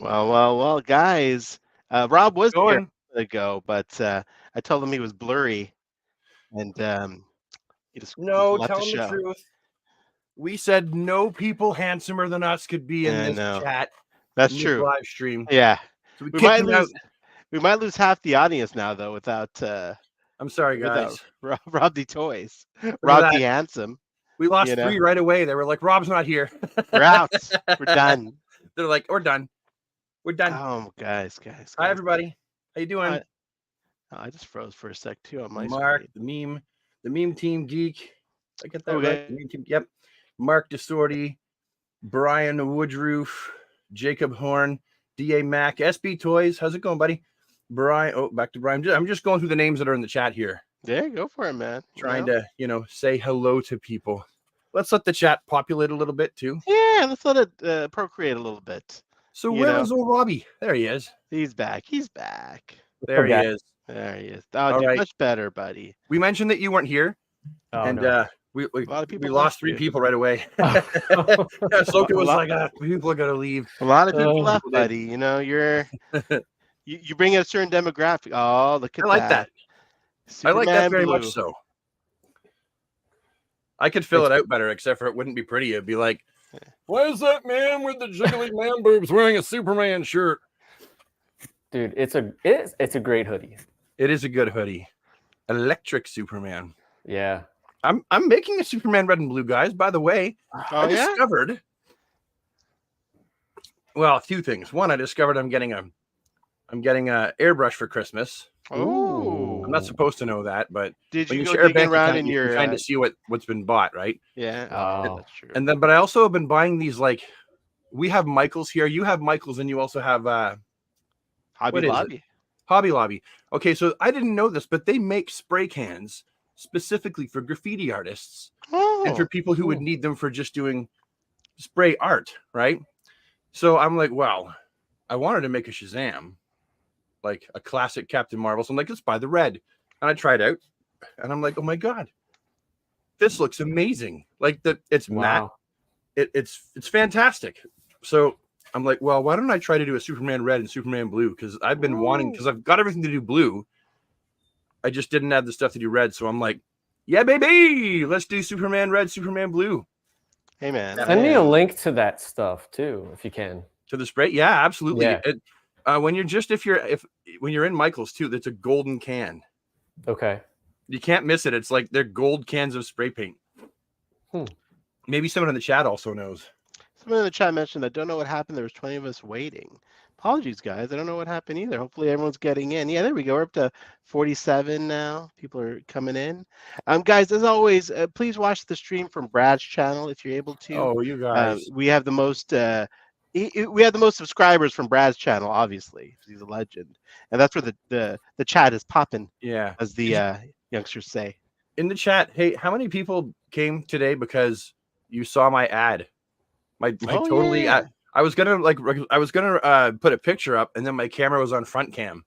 Well, guys. Rob was here Going. a minute ago, but I told him he was blurry, and he just No, left the tell him the show. truth. We said no people handsomer than us could be in I this know. chat, That's in this true. live stream. Yeah, So we we kicked might him out. lose half the audience now though without I'm sorry, guys. Rob D Toys, Look at Rob D that. Handsome. We lost You know, 3 right away. They were like, Rob's not here. we're out. We're done. They're like, we're done. We're done. Oh, guys. Hi, everybody. How you doing? I just froze for a sec too on my Mark, screen. the meme team geek. I get that Okay. right? The meme team. Yep. Mark DeSorty, Brian Woodroof, Jacob Horn, DA Mac, SB Toys. How's it going, buddy? Brian. Oh, back to Brian. I'm just going through the names that are in the chat here. Yeah, go for it, man. Trying to, say hello to people. Let's let the chat populate a little bit too. Yeah, let's let it procreate a little bit. So where is old Robbie? There he is. He's back. There he is. There he is. Oh, dude, much better, buddy. We mentioned that you weren't here, and we a lot of people we lost 3 people right away. Soka was like, people are gonna leave. A lot of people left, buddy. You're you bring a certain demographic. Oh, look at that. I like that. Superman I like that very blue. much so. I could fill it out better, except for it wouldn't be pretty. It'd be like, why is that man with the jiggly man boobs wearing a Superman shirt? Dude, it's a great hoodie. It is a good hoodie. Electric Superman. Yeah. I'm making a Superman red and blue, guys. By the way, I discovered. Well, a few things. One, I discovered I'm getting a airbrush for Christmas. Oh, I'm not supposed to know that, but did when you you go share a digging bank around account, in you your can kind of see what's been bought, right? Yeah. Oh, that's true. And then, but I also have been buying these. Like, we have Michaels here. You have Michaels, and you also have Hobby Lobby. Hobby Lobby. Okay, so I didn't know this, but they make spray cans specifically for graffiti artists and for people who would need them for just doing spray art, right? So I'm like, wow, I wanted to make a Shazam, like a classic Captain Marvel. So I'm like, let's buy the red. And I tried out, and I'm like, oh my god, this looks amazing. Like it's matte. It's fantastic. So I'm like, well, why don't I try to do a Superman red and Superman blue? Because I've been wanting, because I've got everything to do blue. I just didn't have the stuff to do red. So I'm like, yeah, baby, let's do Superman red, Superman blue. Hey, man. Send me a link to that stuff too, if you can. To the spray? Yeah, absolutely. Yeah. When you're in Michael's too, that's a golden can. Okay. You can't miss it. It's like they're gold cans of spray paint. Maybe someone in the chat also knows. Someone in the chat mentioned, I don't know what happened. There was 20 of us waiting. Apologies, guys. I don't know what happened either. Hopefully everyone's getting in. Yeah, there we go. We're up to 47 now. People are coming in. Guys, as always, please watch the stream from Brad's channel if you're able to. Oh, you guys. We have the most we have the most subscribers from Brad's channel, obviously. He's a legend. And that's where the chat is popping. Yeah. As the youngsters say. In the chat, hey, how many people came today because you saw my ad? I was gonna put a picture up, and then my camera was on front cam,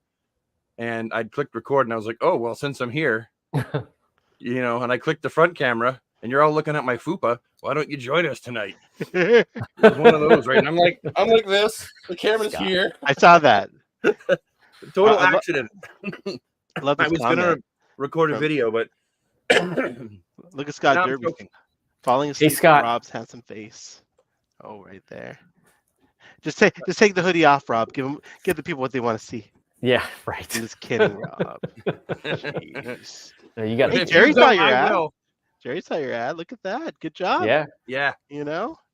and I'd clicked record, and I was like, oh well, since I'm here, and I clicked the front camera, and you're all looking at my fupa. Why don't you join us tonight? It was one of those, right? And I'm like this. The camera's here. I saw that. Total accident. I love this I was gonna record a video, but look at Scott Derby falling asleep with Rob's handsome face. Oh, right there. Just take the hoodie off, Rob. Give the people what they want to see. Yeah, right. I'm just kidding, Rob. Jeez. No, you got. Hey, Jerry saw your ad. Jerry saw your ad. Look at that. Good job. Yeah.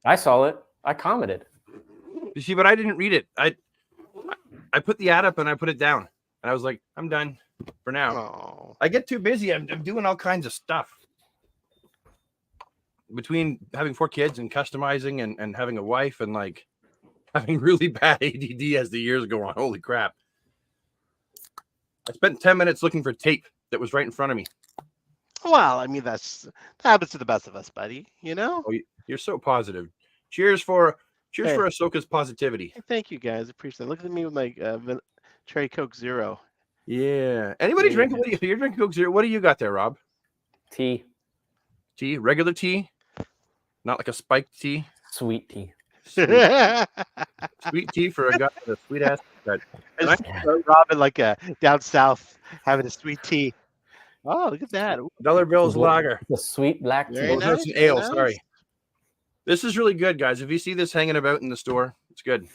I saw it. I commented. You see, but I didn't read it. I put the ad up and I put it down, and I was like, I'm done for now. Oh. I get too busy. I'm doing all kinds of stuff. Between having 4 kids and customizing and having a wife and like having really bad ADD as the years go on. Holy crap. I spent 10 minutes looking for tape that was right in front of me. Well, I mean, that happens to the best of us, buddy. Oh, you're so positive. Cheers for Ahsoka's positivity. Thank you, guys. Appreciate it. Look at me with my Cherry Coke Zero. Yeah. Anybody drinking? You're drinking Coke Zero. What do you got there, Rob? Tea. Regular tea? Not like a spiked tea? Sweet tea. Sweet tea for a guy with a sweet ass cut. And Just Robin like down south having a sweet tea. Oh, look at that. Ooh, Dollar Bill's lager. The sweet black tea. very Oh, nice. that's an Very ale. nice. Sorry. This is really good, guys. If you see this hanging about in the store, it's good.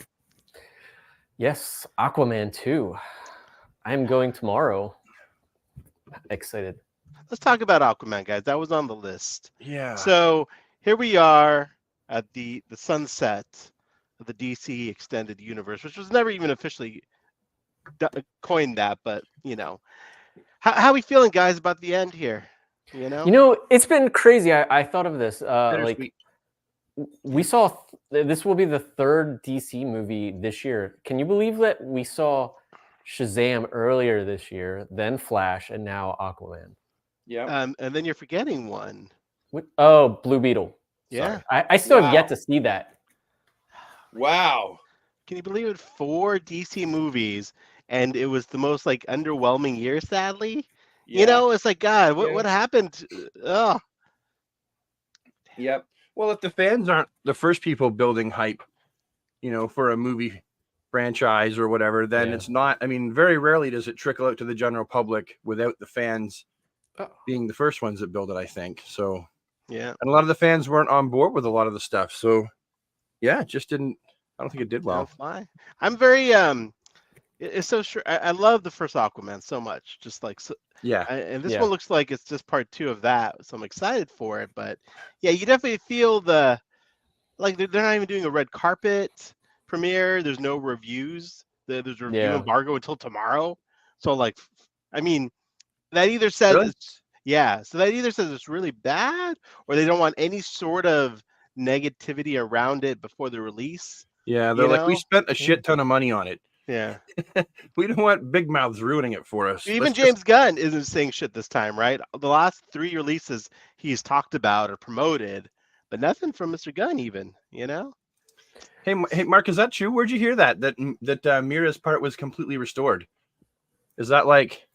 Yes, Aquaman 2. I'm going tomorrow. Excited. Let's talk about Aquaman, guys. That was on the list. Yeah. So here we are at the sunset of the DC extended universe, which was never even officially coined that, but you know, how we feeling, guys, about the end here? You know, it's been crazy. I thought of this. Like Bittersweet. we saw this will be the third DC movie this year. Can you believe that we saw Shazam earlier this year, then Flash, and now Aquaman? Yeah. and then you're forgetting one. Oh, Blue Beetle. Yeah. Sorry. I still have yet Wow. to see that. Wow. Can you believe it? 4 DC movies, and it was the most like underwhelming year, sadly. You know, it's like, God, what happened? Oh, Yep. Well, if the fans aren't the first people building hype, for a movie franchise or whatever, then Yeah. it's not. I mean, very rarely does it trickle out to the general public without the fans being the first ones that build it, I think. So, yeah. and a lot of the fans weren't on board with a lot of the stuff. So, yeah, it just didn't. I don't think it did well. Fly. I'm very it's so sure. I love the first Aquaman so much. Just like so, Yeah. and this Yeah. one looks like it's just part 2 of that, so I'm excited for it. But yeah, you definitely feel the like they're not even doing a red carpet premiere. There's no reviews. There's a review Yeah. embargo until tomorrow. So like, I mean, that either says Really? so that either says it's really bad, or they don't want any sort of negativity around it before the release. Yeah, they're like, we know? spent a shit ton of money on it. Yeah. We don't want big mouths ruining it for us. Even Let's James Gunn isn't saying shit this time, right? The last 3 releases he's talked about or promoted, but nothing from Mr. Gunn even, Hey, Mark, is that true? Where'd you hear that Mira's part was completely restored? Is that like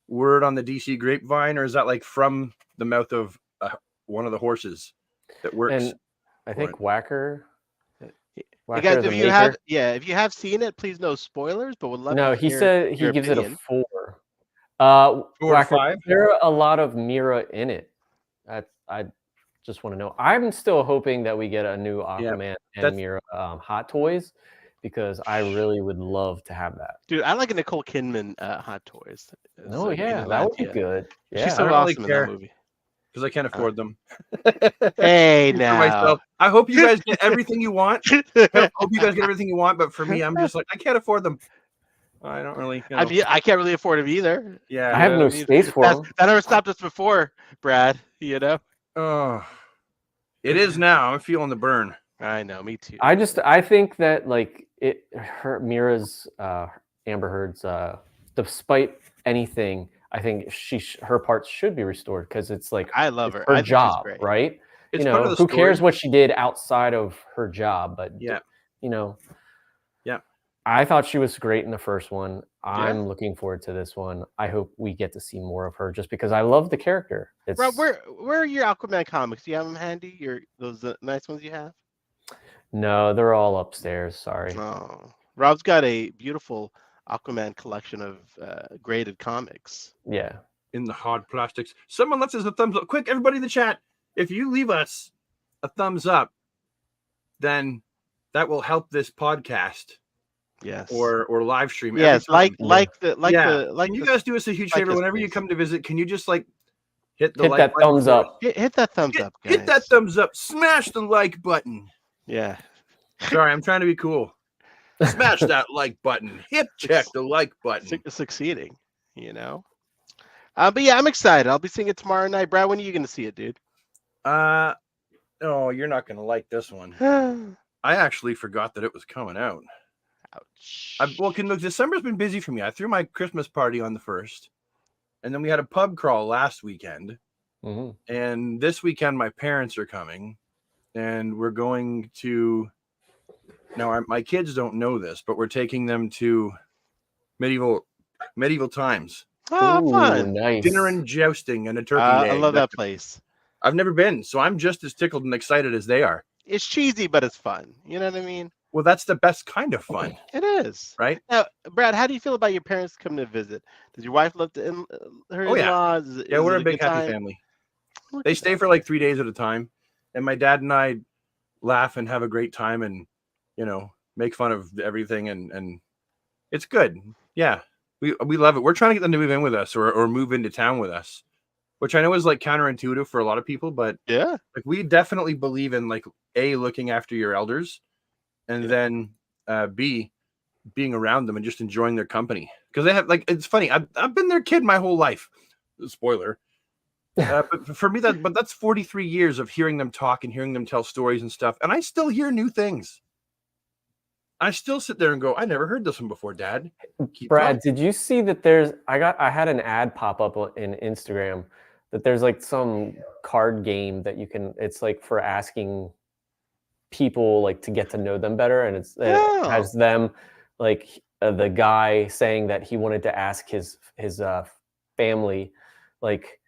word on the DC grapevine, or is that like from the mouth of one of the horses that works? And I think Whacker. Hey guys, if you have seen it, please no spoilers, but would love No, to he hear said he your gives opinion. it a 4. 4 or 5? There are a lot of Mira in it. I just want to know. I'm still hoping that we get a new Aquaman and Mira Hot Toys, because I really would love to have that. Dude, I like a Nicole Kidman Hot Toys. Oh yeah, that would be good. Yeah, she's so I don't awesome really care. in that movie. Because I can't afford them. Hey, For now. myself, I hope you guys get everything you want. I hope you guys get everything you want, but for me, I'm just like, I can't afford them. I don't really. I can't really afford them either. Yeah, I have no space for them. That never stopped us before, Brad. Oh, it is now. I'm feeling the burn. I know, me too. I think that like Mira's Amber Heard's despite anything, I think her parts should be restored, because it's like I love her. Her job, right? It's part of the who story. cares what she did outside of her job? But yeah, yeah. I thought she was great in the first one. I'm looking forward to this one. I hope we get to see more of her, just because I love the character. Rob, where are your Aquaman comics? Do you have them handy? Those nice ones you have? No, they're all upstairs. Sorry. Oh, Rob's got a beautiful Aquaman collection of graded comics. Yeah. In the hard plastics. Someone lets us a thumbs up. Quick, everybody in the chat. If you leave us a thumbs up, then that will help this podcast. Yes. Or live stream. Yes, Can you guys do us a huge favor whenever you come to visit? Can you just hit that thumbs up? Hit that thumbs up, guys. Hit that thumbs up. Smash the like button. Yeah. Sorry, I'm trying to be cool. Smash that like button. Hit check the like button. Succeeding, But yeah, I'm excited. I'll be seeing it tomorrow night. Brad, when are you going to see it, dude? Oh, you're not going to like this one. I actually forgot that it was coming out. Ouch. Look, December's been busy for me. I threw my Christmas party on the 1st, and then we had a pub crawl last weekend. Mm-hmm. And this weekend, my parents are coming, and we're going to. Now, my kids don't know this, but we're taking them to medieval times. Oh, fun! Nice. Dinner and jousting and a turkey day. I love that place. I've never been, so I'm just as tickled and excited as they are. it's cheesy, but it's fun. You know what I mean? Well, that's the best kind of fun, It is. right? Now, Brad, how do you feel about your parents coming to visit? Does your wife love her Oh yeah, in-laws? yeah. Is We're it a a big good happy time? family. Look They at stay that. for like 3 days at a time, and my dad and I laugh and have a great time, and make fun of everything, and it's good. Yeah, we love it. We're trying to get them to move in with us or move into town with us, which I know is like counterintuitive for a lot of people, but Yeah. like we definitely believe in like A, looking after your elders, and Yeah. then B, being around them and just enjoying their company. Because they have, like, it's funny, I've been their kid my whole life. Spoiler. But for me, that's 43 years of hearing them talk and hearing them tell stories and stuff, and I still hear new things. I still sit there and go, I never heard this one before, Dad. Keep Brad, talking. did you see that I had an ad pop up in Instagram that there's like some card game that you can, it's like for asking people like to get to know them better, and it Oh. has them like the guy saying that he wanted to ask his family like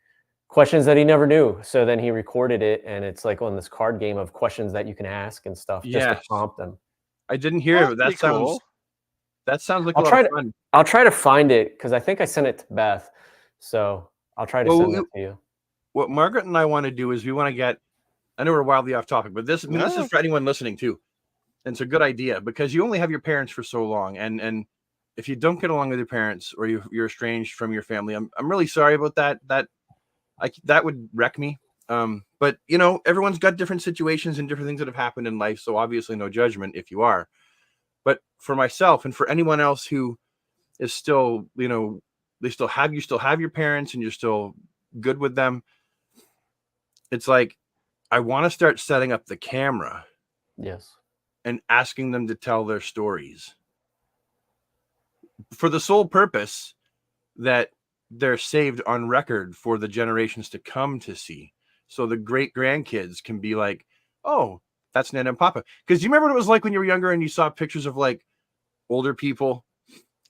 questions that he never knew. So then he recorded it, and it's like on this card game of questions that you can ask and stuff just to Yes. prompt them. I didn't hear That's it, but pretty cool. that sounds like a I'll lot of try to fun. I'll try to find it because I think I sent it to Beth. So I'll try to send that to you. What Margaret and I want to do is we want to get, I know we're wildly off topic, but this is for anyone listening too. And it's a good idea because you only have your parents for so long. And if you don't get along with your parents or you're estranged from your family, I'm really sorry about that. That would wreck me. But everyone's got different situations and different things that have happened in life. So obviously no judgment if you are. But for myself and for anyone else who is still, you still have your parents and you're still good with them. It's like, I want to start setting up the camera. Yes. And asking them to tell their stories for the sole purpose that they're saved on record for the generations to come to see. So the great grandkids can be like, oh, that's Nana and Papa. Because you remember what it was like when you were younger and you saw pictures of like older people,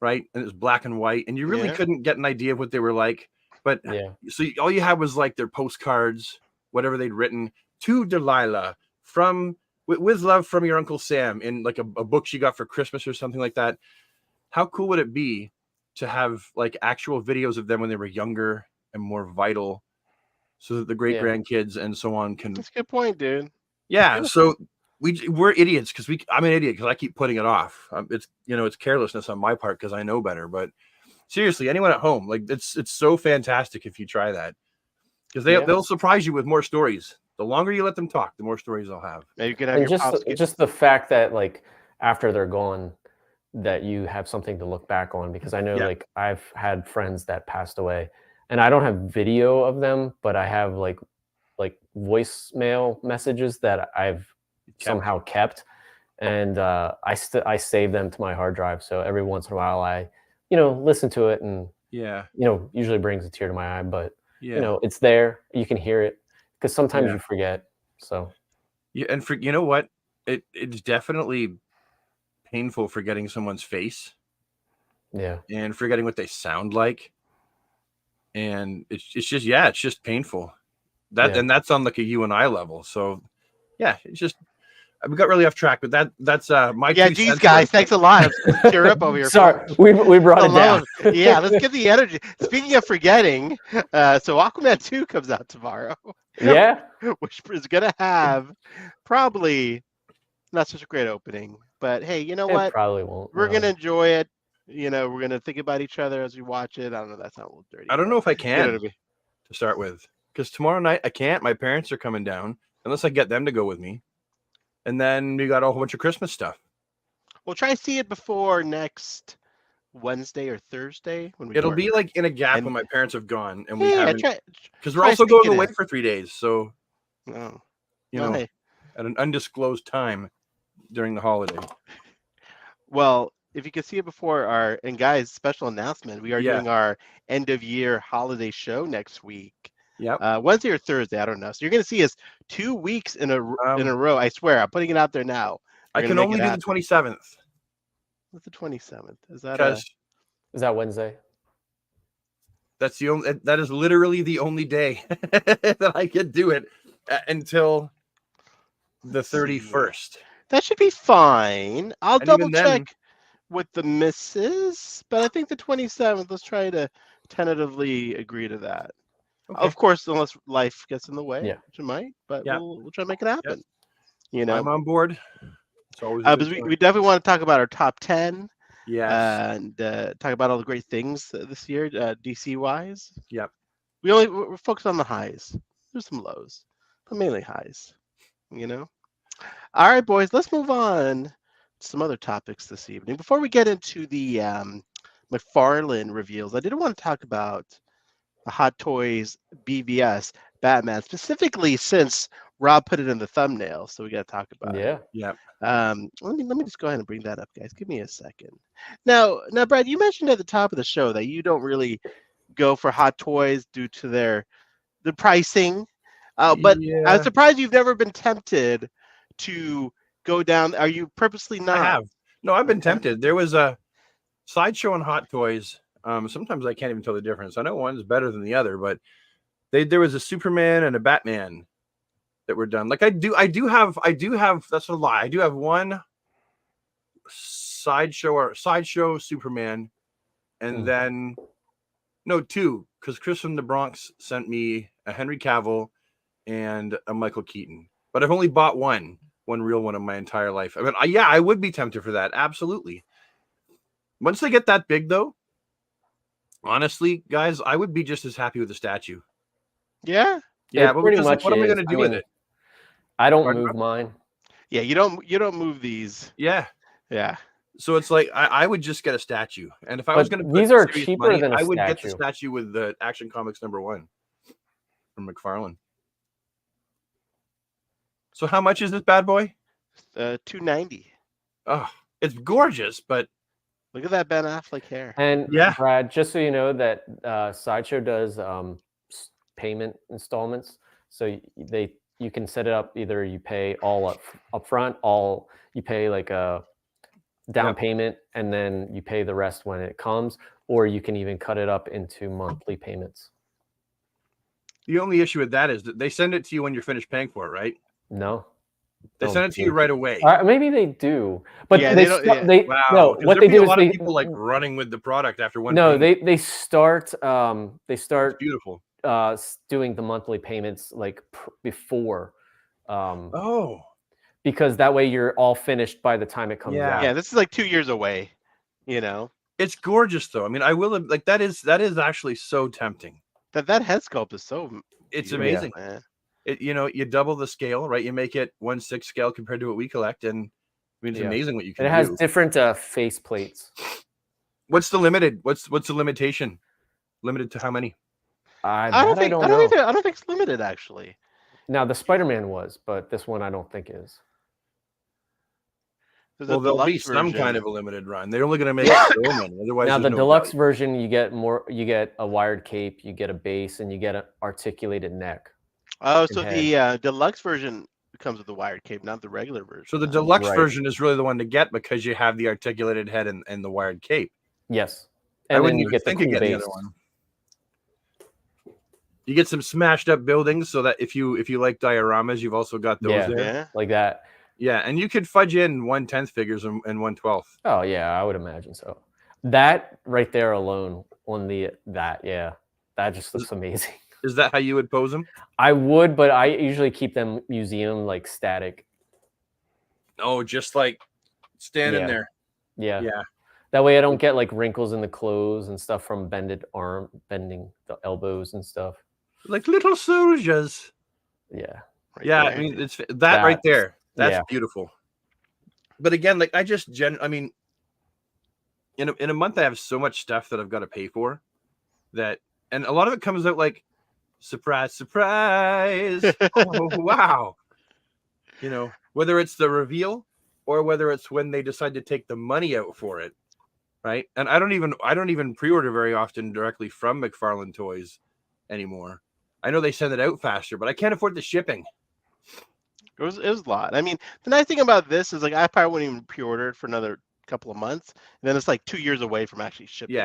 right? And it was black and white, and you really couldn't get an idea of what they were like. But so all you had was like their postcards, whatever they'd written to Delilah from with love from your Uncle Sam in like a book she got for Christmas or something like that. How cool would it be to have like actual videos of them when they were younger and more vital, so that the great grandkids and so on can. That's a good point, dude. Yeah. So we're idiots because I'm an idiot because I keep putting it off. It's carelessness on my part because I know better. But seriously, anyone at home, like it's so fantastic if you try that, because they'll surprise you with more stories. The longer you let them talk, the more stories they'll have. Maybe you can have just the fact that like after they're gone, that you have something to look back on, because I know like I've had friends that passed away, and I don't have video of them, but I have like voicemail messages that I've somehow kept, and I save them to my hard drive. So every once in a while I listen to it, and usually brings a tear to my eye, but it's there, you can hear it, because sometimes you forget. So and for what, it's definitely painful forgetting someone's face, and forgetting what they sound like, and it's just painful. And that's on like a you and I level. So it's just, we got really off track, but that's my geez, guys, thanks a lot. Cheer up over here. Sorry, we brought it down. Let's get the energy. Speaking of forgetting, so Aquaman 2 comes out tomorrow. Which is gonna have probably not such a great opening, but hey, you know what? Probably won't. We're gonna enjoy it. We're gonna think about each other as we watch it. I don't know. That sounds a little dirty. I don't know if I can to start with, because tomorrow night I can't. My parents are coming down unless I get them to go with me, and then we got a whole bunch of Christmas stuff. We'll try to see it before next Wednesday or Thursday when we. It'll be like in a gap when my parents have gone and we haven't, because we're try also going away for 3 days. So, at an undisclosed time during the holiday. Well, if you can see it before and guys, special announcement, we are doing our end of year holiday show next week. Wednesday or Thursday, I don't know. So you're going to see us 2 weeks in a row. I swear, I'm putting it out there now. I can only do the 27th. What's the 27th? Is that is that Wednesday? That's that is literally the only day that I can do it until the 31st. That should be fine. I'll And even double then, check with the missus, but I think the 27th. Let's try to tentatively agree to that. okay. Of course, unless life gets in the way, Yeah. which it might, but Yeah. we'll try to make it happen. You know, I'm on board. It's always a good but we time. definitely want to talk about our top 10 Yes. and talk about all the great things this year, DC wise. Yep. We're focused on the highs. There's some lows, but mainly highs. You know. All right, boys. Let's move on to some other topics this evening. Before we get into the McFarlane reveals, I did want to talk about the Hot Toys BVS Batman, specifically since Rob put it in the thumbnail, so we got to talk about it. Yeah. Let me just go ahead and bring that up, guys. Give me a second. Now, Brad, you mentioned at the top of the show that you don't really go for Hot Toys due to the pricing, but I'm surprised you've never been tempted to go down. Are you purposely not? I have. No, I've been tempted. There was a Sideshow and Hot Toys. Sometimes I can't even tell the difference. I know one's better than the other, but there was a Superman and a Batman that were done. Like I do have. That's a lie. I do have one sideshow Superman, and then no, two, because Chris from the Bronx sent me a Henry Cavill and a Michael Keaton. But I've only bought one real one in my entire life. I mean, I would be tempted for that. Absolutely. Once they get that big, though, honestly, guys, I would be just as happy with the statue. Yeah. Yeah, but because, what am I going to do with it? I don't move mine. Yeah, you don't move these. Yeah. Yeah. So it's like I would just get a statue, and if I was going to, these are cheaper than a statue. I would get the statue with the Action Comics #1 from McFarlane. So how much is this bad boy? $290. Oh, it's gorgeous, but look at that Ben Affleck hair. And Brad, just so you know that Sideshow does payment installments, so you can set it up. Either you pay all up front, you pay like a down payment, and then you pay the rest when it comes, or you can even cut it up into monthly payments. The only issue with that is that they send it to you when you're finished paying for it, right? No. They send it to you right away. Maybe they do, but what they do is people like running with the product after one. No, they start It's beautiful. Doing the monthly payments like before. Because that way you're all finished by the time it comes out. Yeah, this is like 2 years away. You know, it's gorgeous though. I mean, I will like that is actually so tempting. That head sculpt is so. It's amazing. Man. You double the scale, right? You make it 1/6 scale compared to what we collect, and I mean, it's amazing what you can do. It has different face plates. What's the limited? What's the limitation? Limited to how many? I don't think it's limited actually. Now the Spider-Man was, but this one I don't think is. There'll be some kind of a limited run. They're only going to make so many. Otherwise, now the deluxe version, you get more. You get a wired cape, you get a base, and you get an articulated neck. Oh, so the deluxe version comes with the wired cape, not the regular version. So the deluxe version is really the one to get because you have the articulated head and the wired cape. Yes, and I wouldn't then you get the cool base. The other one. You get some smashed up buildings, so that if you like dioramas, you've also got those there. Yeah, like that. Yeah, and you could fudge in 1/10 figures and 1/12. Oh yeah, I would imagine so. That right there alone on that just looks amazing. Is that how you would pose them? I would, but I usually keep them museum like static. Oh, just like standing there. Yeah. That way I don't get like wrinkles in the clothes and stuff from bending the elbows and stuff. Like little soldiers. Yeah. I mean, it's that right there. That's beautiful. But again, like I mean, in a month I have so much stuff that I've got to pay for and a lot of it comes out like surprise, surprise. Oh, wow. Whether it's the reveal or whether it's when they decide to take the money out for it. Right. And I don't even pre-order very often directly from McFarlane Toys anymore. I know they send it out faster, but I can't afford the shipping. It was a lot. I mean, the nice thing about this is like I probably wouldn't even pre-order it for another couple of months. And then it's like 2 years away from actually shipping.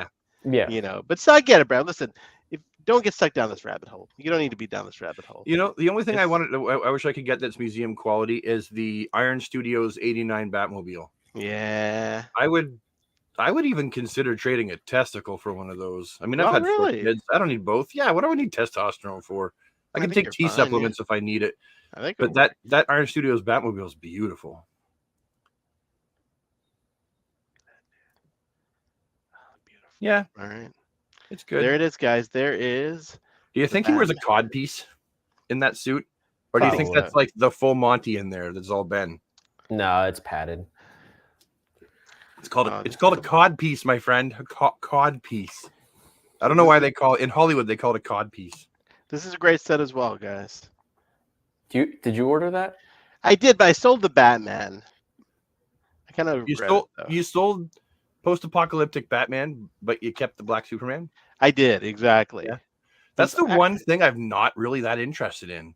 Yeah. But so I get it, Brad. Listen, if don't get stuck down this rabbit hole. You don't need to be down this rabbit hole. You know, the only thing I wish I could get that's museum quality is the Iron Studios '89 Batmobile. Yeah. I would even consider trading a testicle for one of those. I mean, I've had 4 kids. I don't need both. Yeah, what do I need testosterone for? I can take T supplements if I need it. I think but that Iron Studios Batmobile is beautiful. Beautiful. Yeah. All right. It's good. There it is, guys. There is. Do you think he wears a cod piece in that suit? Or do you think that's like the full Monty in there that's all Ben? No, it's padded. It's called a cod piece, my friend. A cod piece. I don't know why they call it in Hollywood. They call it a cod piece. This is a great set as well, guys. Did you order that? I did, but I sold the Batman. I kind of you sold post-apocalyptic Batman, but you kept the Black Superman. I did, exactly. Yeah. That's the one thing I'm not really that interested in.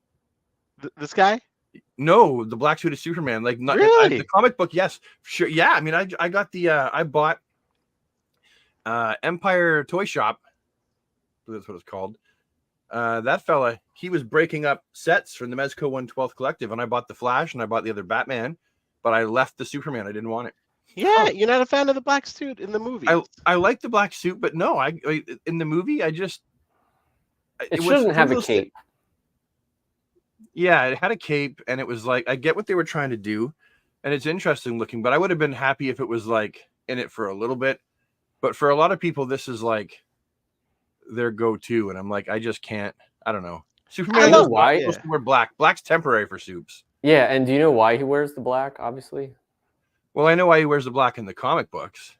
This guy? No, the black suit of Superman. Like, not really? The comic book, yes, sure, yeah. I mean, I got the I bought Empire Toy Shop. That's what it's called. That fella, he was breaking up sets from the Mezco 112th Collective, and I bought the Flash and I bought the other Batman, but I left the Superman. I didn't want it. Yeah, you're not a fan of the black suit in the movie. I like the black suit, but no, I in the movie, I just it shouldn't have a cape. Yeah, it had a cape, and it was like, I get what they were trying to do, and it's interesting looking, but I would have been happy if it was like in it for a little bit. But for a lot of people, this is like their go-to, and I'm like, I just can't. I don't know. Superman is why supposed to wear black. Black's temporary for Supes. Yeah, and do you know why he wears the black? Obviously. Well, I know why he wears the black in the comic books.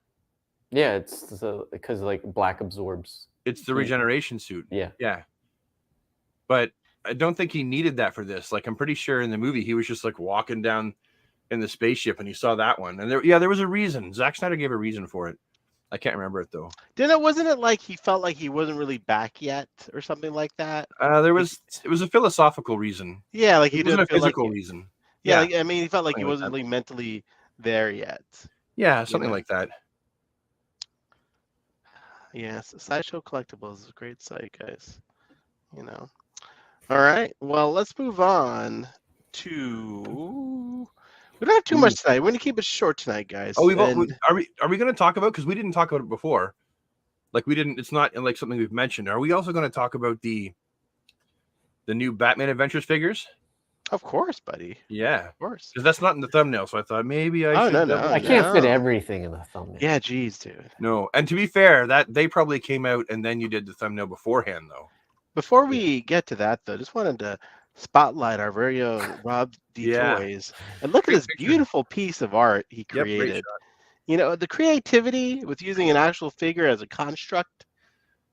Yeah, it's because like black absorbs. It's the regeneration suit. Yeah. Yeah. But I don't think he needed that for this. Like, I'm pretty sure in the movie he was just like walking down in the spaceship and he saw that one. And there was a reason. Zack Snyder gave a reason for it. I can't remember it though. Wasn't it like he felt like he wasn't really back yet or something like that? It was a philosophical reason. Yeah, like he didn't a physical reason. Yeah, like, I mean, he felt like he wasn't really mentally there yet. Yeah, something like that. Yes, Sideshow Collectibles is a great site, guys. You know. All right. Well, let's move on to. We don't have too much tonight. We're going to keep it short tonight, guys. Oh, are we going to talk about, because we didn't talk about it before. Like we didn't. It's not like something we've mentioned. Are we also going to talk about the new Batman Adventures figures? Of course, buddy. Yeah, of course. Because that's not in the thumbnail, so I thought maybe I should. No. I can't fit everything in the thumbnail. Yeah, geez, dude. No, and to be fair, that they probably came out and then you did the thumbnail beforehand, though. Before we get to that, though, just wanted to spotlight our very own Rob D. Toys. And look at this beautiful piece of art he created. You know, the creativity with using an actual figure as a construct.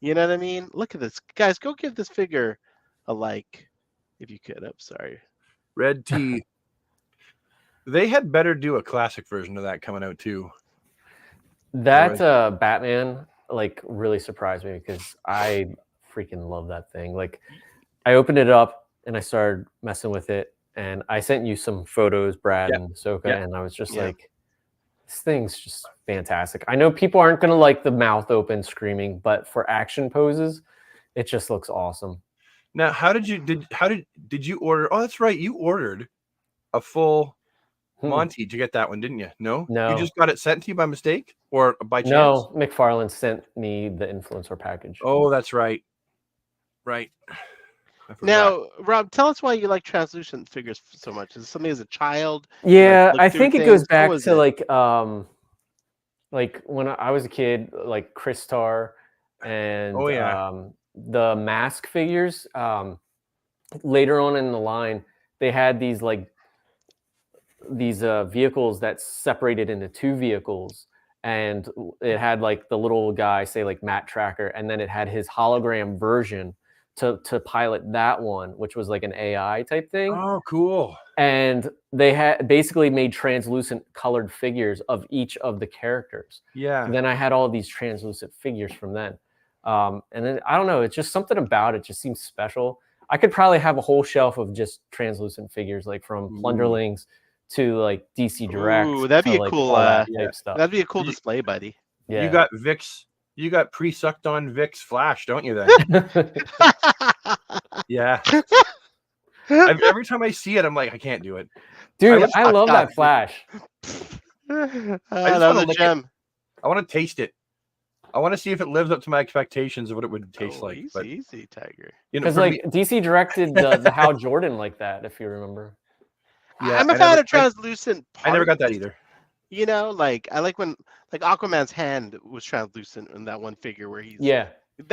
You know what I mean? Look at this. Guys, go give this figure a like if you could. I'm sorry. Red Tea. They had better do a classic version of that coming out, too. That Batman, like, really surprised me because I freaking love that thing. Like, I opened it up and I started messing with it, and I sent you some photos, Brad and Soka, and I was just like, this thing's just fantastic. I know people aren't gonna like the mouth open screaming, but for action poses, it just looks awesome. Now, how did you order? Oh, that's right, you ordered a full Monty to get that one, didn't you? No, you just got it sent to you by mistake or by chance? No, McFarlane sent me the influencer package. Oh, that's right. Right. Now, Rob, tell us why you like translucent figures so much. Is it something as a child? Yeah, I think it goes back to like when I was a kid, like Crystar and the Mask figures. Later on in the line, they had these vehicles that separated into 2 vehicles, and it had like the little guy, say like Matt Tracker, and then it had his hologram version to pilot that one, which was like an AI type thing. Oh, cool. And they had basically made translucent colored figures of each of the characters. Yeah. And then I had all these translucent figures from then. And then I don't know, it's just something about it just seems special. I could probably have a whole shelf of just translucent figures, like from Plunderlings to like DC Direct. Ooh, that'd be a cool type stuff. That'd be a cool display, buddy. Yeah. You got Vic's You got pre-sucked on Vic's Flash, don't you? Then yeah. Every time I see it, I'm like, I can't do it, dude. I love that Flash. I just that was want to a lick gem. it. I want to taste it. I want to see if it lives up to my expectations of what it would taste like. Easy, but easy, Tiger. Because like DC directed the Hal Jordan like that, if you remember. Yeah, I'm a fan of translucent parts. I never got that either. You know, like I like when like Aquaman's hand was translucent in that one figure where he's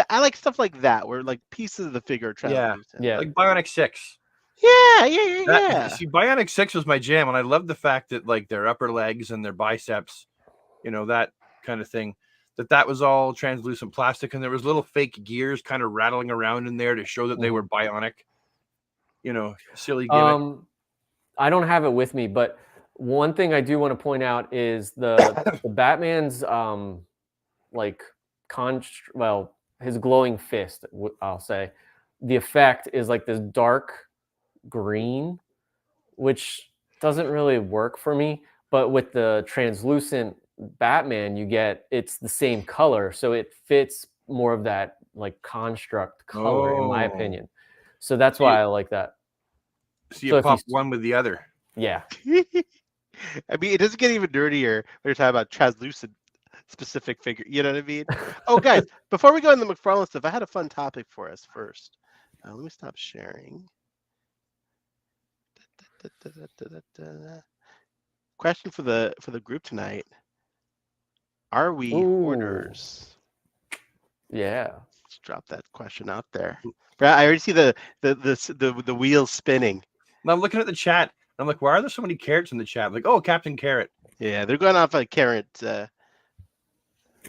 I like stuff like that where like pieces of the figure are translucent. Yeah, like Bionic 6. Yeah. See, Bionic 6 was my jam, and I love the fact that like their upper legs and their biceps, you know, that kind of thing, that was all translucent plastic, and there was little fake gears kind of rattling around in there to show that they were bionic. You know, silly gimmick. I don't have it with me, but one thing I do want to point out is the Batman's his glowing fist, I'll say. The effect is like this dark green, which doesn't really work for me, but with the translucent Batman it's the same color, so it fits more of that like construct color in my opinion. So that's why I like that. So you pop one with the other. Yeah. I mean, it doesn't get even dirtier when you're talking about translucent specific figure. You know what I mean? Oh, guys, before we go into the McFarlane stuff, I had a fun topic for us first. Let me stop sharing. Question for the group tonight: are we hoarders? Yeah. Let's drop that question out there. Brad, I already see the wheels spinning. Now I'm looking at the chat. I'm like, why are there so many carrots in the chat? I'm like, oh, Captain Carrot. Yeah, they're going off a carrot.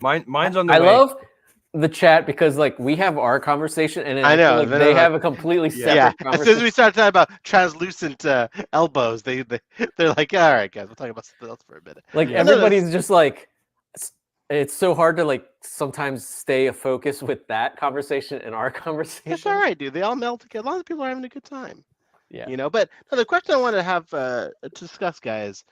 Mine's on the way. I love the chat because like we have our conversation and I know like they have a completely separate conversation. As soon as we start talking about translucent elbows, they're like, all right, guys, we'll talk about something else for a minute. Like everybody's just like, it's so hard to like sometimes stay focused with that conversation and our conversation. It's all right, dude. They all meld together. A lot of people are having a good time. Yeah. You know, but no, the question I want to have to discuss, guys,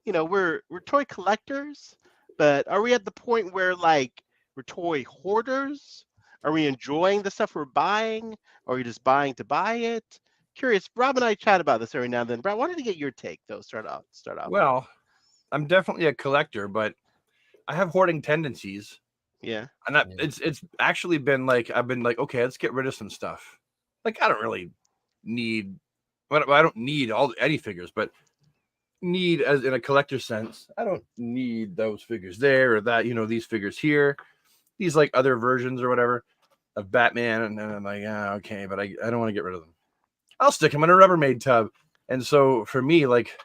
you know, we're toy collectors, but are we at the point where like we're toy hoarders? Are we enjoying the stuff we're buying? Or are we just buying to buy it? Curious. Rob and I chat about this every now and then. Brad, I wanted to get your take though. Start off. Well, I'm definitely a collector, but I have hoarding tendencies. Yeah. And it's actually been like I've been like, okay, let's get rid of some stuff. Like I don't really need. I don't need any figures, but need as in a collector sense. I don't need those figures there or that. You know, these figures here, these like other versions or whatever of Batman, and I'm like, okay, but I don't want to get rid of them. I'll stick them in a Rubbermaid tub. And so for me, like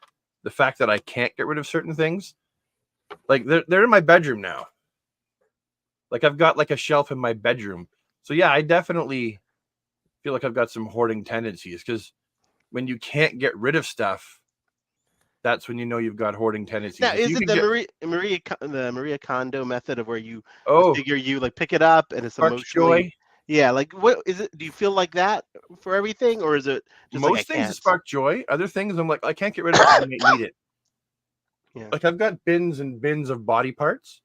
the fact that I can't get rid of certain things, like they're in my bedroom now. Like I've got like a shelf in my bedroom. So yeah, I definitely feel like I've got some hoarding tendencies because when you can't get rid of stuff, that's when you know you've got hoarding tendencies. Now, is it the Maria Kondo method of where you figure you like pick it up and it's emotionally joy? Yeah, like what is it? Do you feel like that for everything, or is it just most things spark joy? Other things I'm like I can't get rid of it. I might need it. Yeah. Like I've got bins and bins of body parts,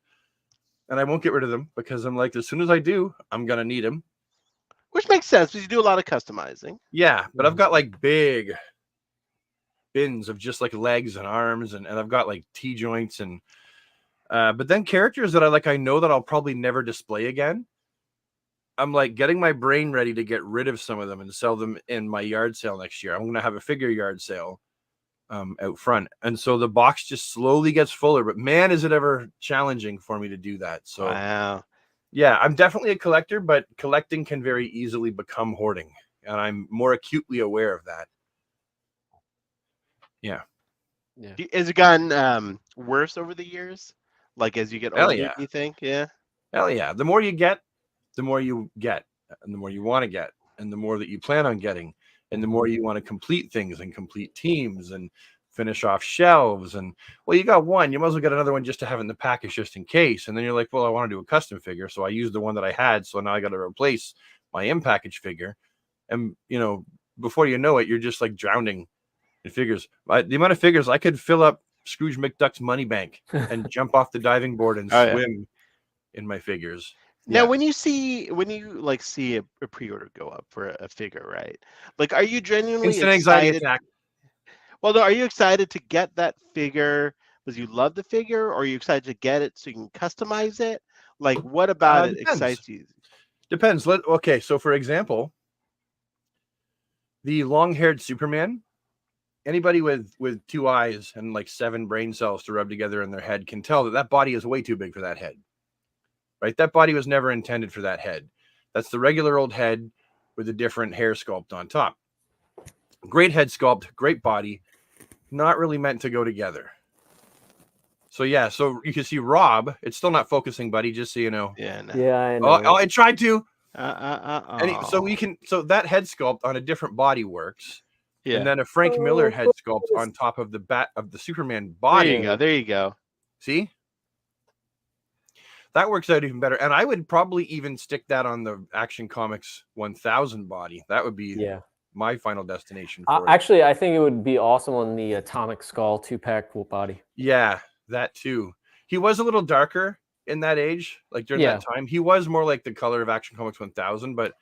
and I won't get rid of them because I'm like as soon as I do, I'm gonna need them. Which makes sense because you do a lot of customizing. Yeah, but I've got like big bins of just like legs and arms, and I've got like T-joints and but then characters that I know that I'll probably never display again. I'm like getting my brain ready to get rid of some of them and sell them in my yard sale next year. I'm going to have a figure yard sale out front. And so the box just slowly gets fuller, but man, is it ever challenging for me to do that. So wow. Yeah, I'm definitely a collector, but collecting can very easily become hoarding. And I'm more acutely aware of that. Yeah. Has it gotten worse over the years? Like as you get older, do you think? Yeah. Hell yeah. The more you get, the more you get, and the more you want to get, and the more that you plan on getting, and the more you want to complete things and complete teams and finish off shelves. And well, you got one, you might as well get another one just to have in the package just in case. And then you're like, well, I want to do a custom figure, so I used the one that I had, so now I got to replace my in-package figure. And you know, before you know it, you're just like drowning in figures. The amount of figures I could fill up Scrooge McDuck's money bank and jump off the diving board and swim in my figures. Now, when you like see a pre-order go up for a figure, right? Like, are you genuinely instant anxiety excited? attack. Well, no, are you excited to get that figure because you love the figure, or are you excited to get it so you can customize it? Like, what about it Depends. excites you? Depends. Okay, so for example, the long-haired Superman, anybody with 2 eyes and like 7 brain cells to rub together in their head can tell that body is way too big for that head. Right? That body was never intended for that head. That's the regular old head with a different hair sculpt on top. Great head sculpt, great body, not really meant to go together. So yeah, so you can see Rob. It's still not focusing, buddy. Just so you know. Yeah. No. Yeah, I know. Oh, I tried to. So we Oh. can. So that head sculpt on a different body works. Yeah. And then a Frank Miller head sculpt on top of the Superman body. There you go. See? That works out even better. And I would probably even stick that on the Action Comics 1000 body. That would be my final destination for it. Actually, I think it would be awesome on the Atomic Skull 2-pack body. Yeah, that too. He was a little darker in that age, like during that time. He was more like the color of Action Comics 1000, but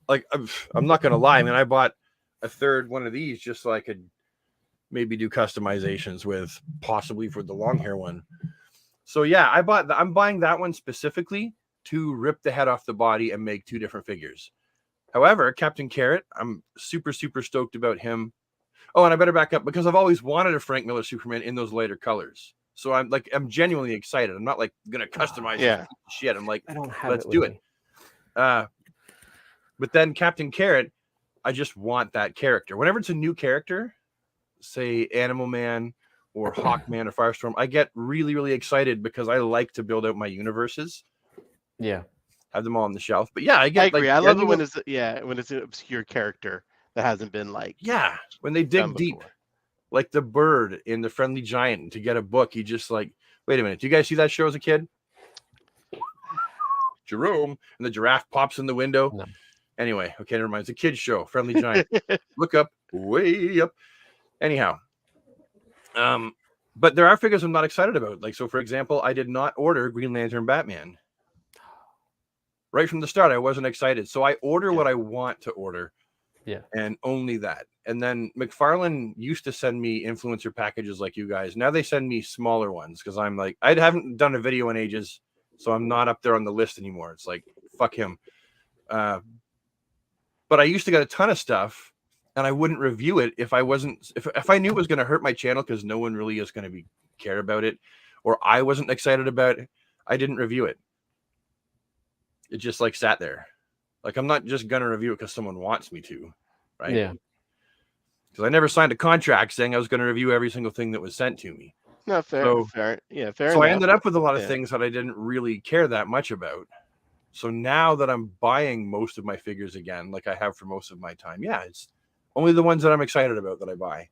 like I'm not going to lie, man, I bought a third one of these just so I could maybe do customizations with, possibly for the long hair one. So yeah, I'm buying that one specifically to rip the head off the body and make 2 different figures. However, Captain Carrot, I'm super, super stoked about him. Oh, and I better back up because I've always wanted a Frank Miller Superman in those lighter colors. So I'm genuinely excited. I'm not like gonna customize shit. I'm like, let's do it. But then Captain Carrot, I just want that character. Whenever it's a new character, say Animal Man or Hawkman or Firestorm, I get really, really excited because I like to build out my universes. Yeah. Have them all on the shelf. But yeah, I agree. I love it when it's an obscure character that hasn't been when they dig deep. Like the bird in The Friendly Giant, to get a book, he just like, wait a minute, do you guys see that show as a kid? Jerome, and the giraffe pops in the window. No. Anyway, okay, never mind. It's a kid's show, Friendly Giant. Look up, way up. Anyhow, but there are figures I'm not excited about. Like, so for example, I did not order Green Lantern Batman. Right from the start, I wasn't excited. So I order what I want to order. Yeah. And only that. And then McFarlane used to send me influencer packages like you guys. Now they send me smaller ones because I'm like, I haven't done a video in ages, so I'm not up there on the list anymore. It's like, fuck him. But I used to get a ton of stuff and I wouldn't review it if I wasn't, if I knew it was going to hurt my channel because no one really is going to care about it, or I wasn't excited about it, I didn't review it. It just like sat there. Like, I'm not just going to review it because someone wants me to, right? Yeah. Because I never signed a contract saying I was going to review every single thing that was sent to me. No, fair. So enough. I ended up with a lot of things that I didn't really care that much about. So now that I'm buying most of my figures again, like I have for most of my time, it's only the ones that I'm excited about that I buy.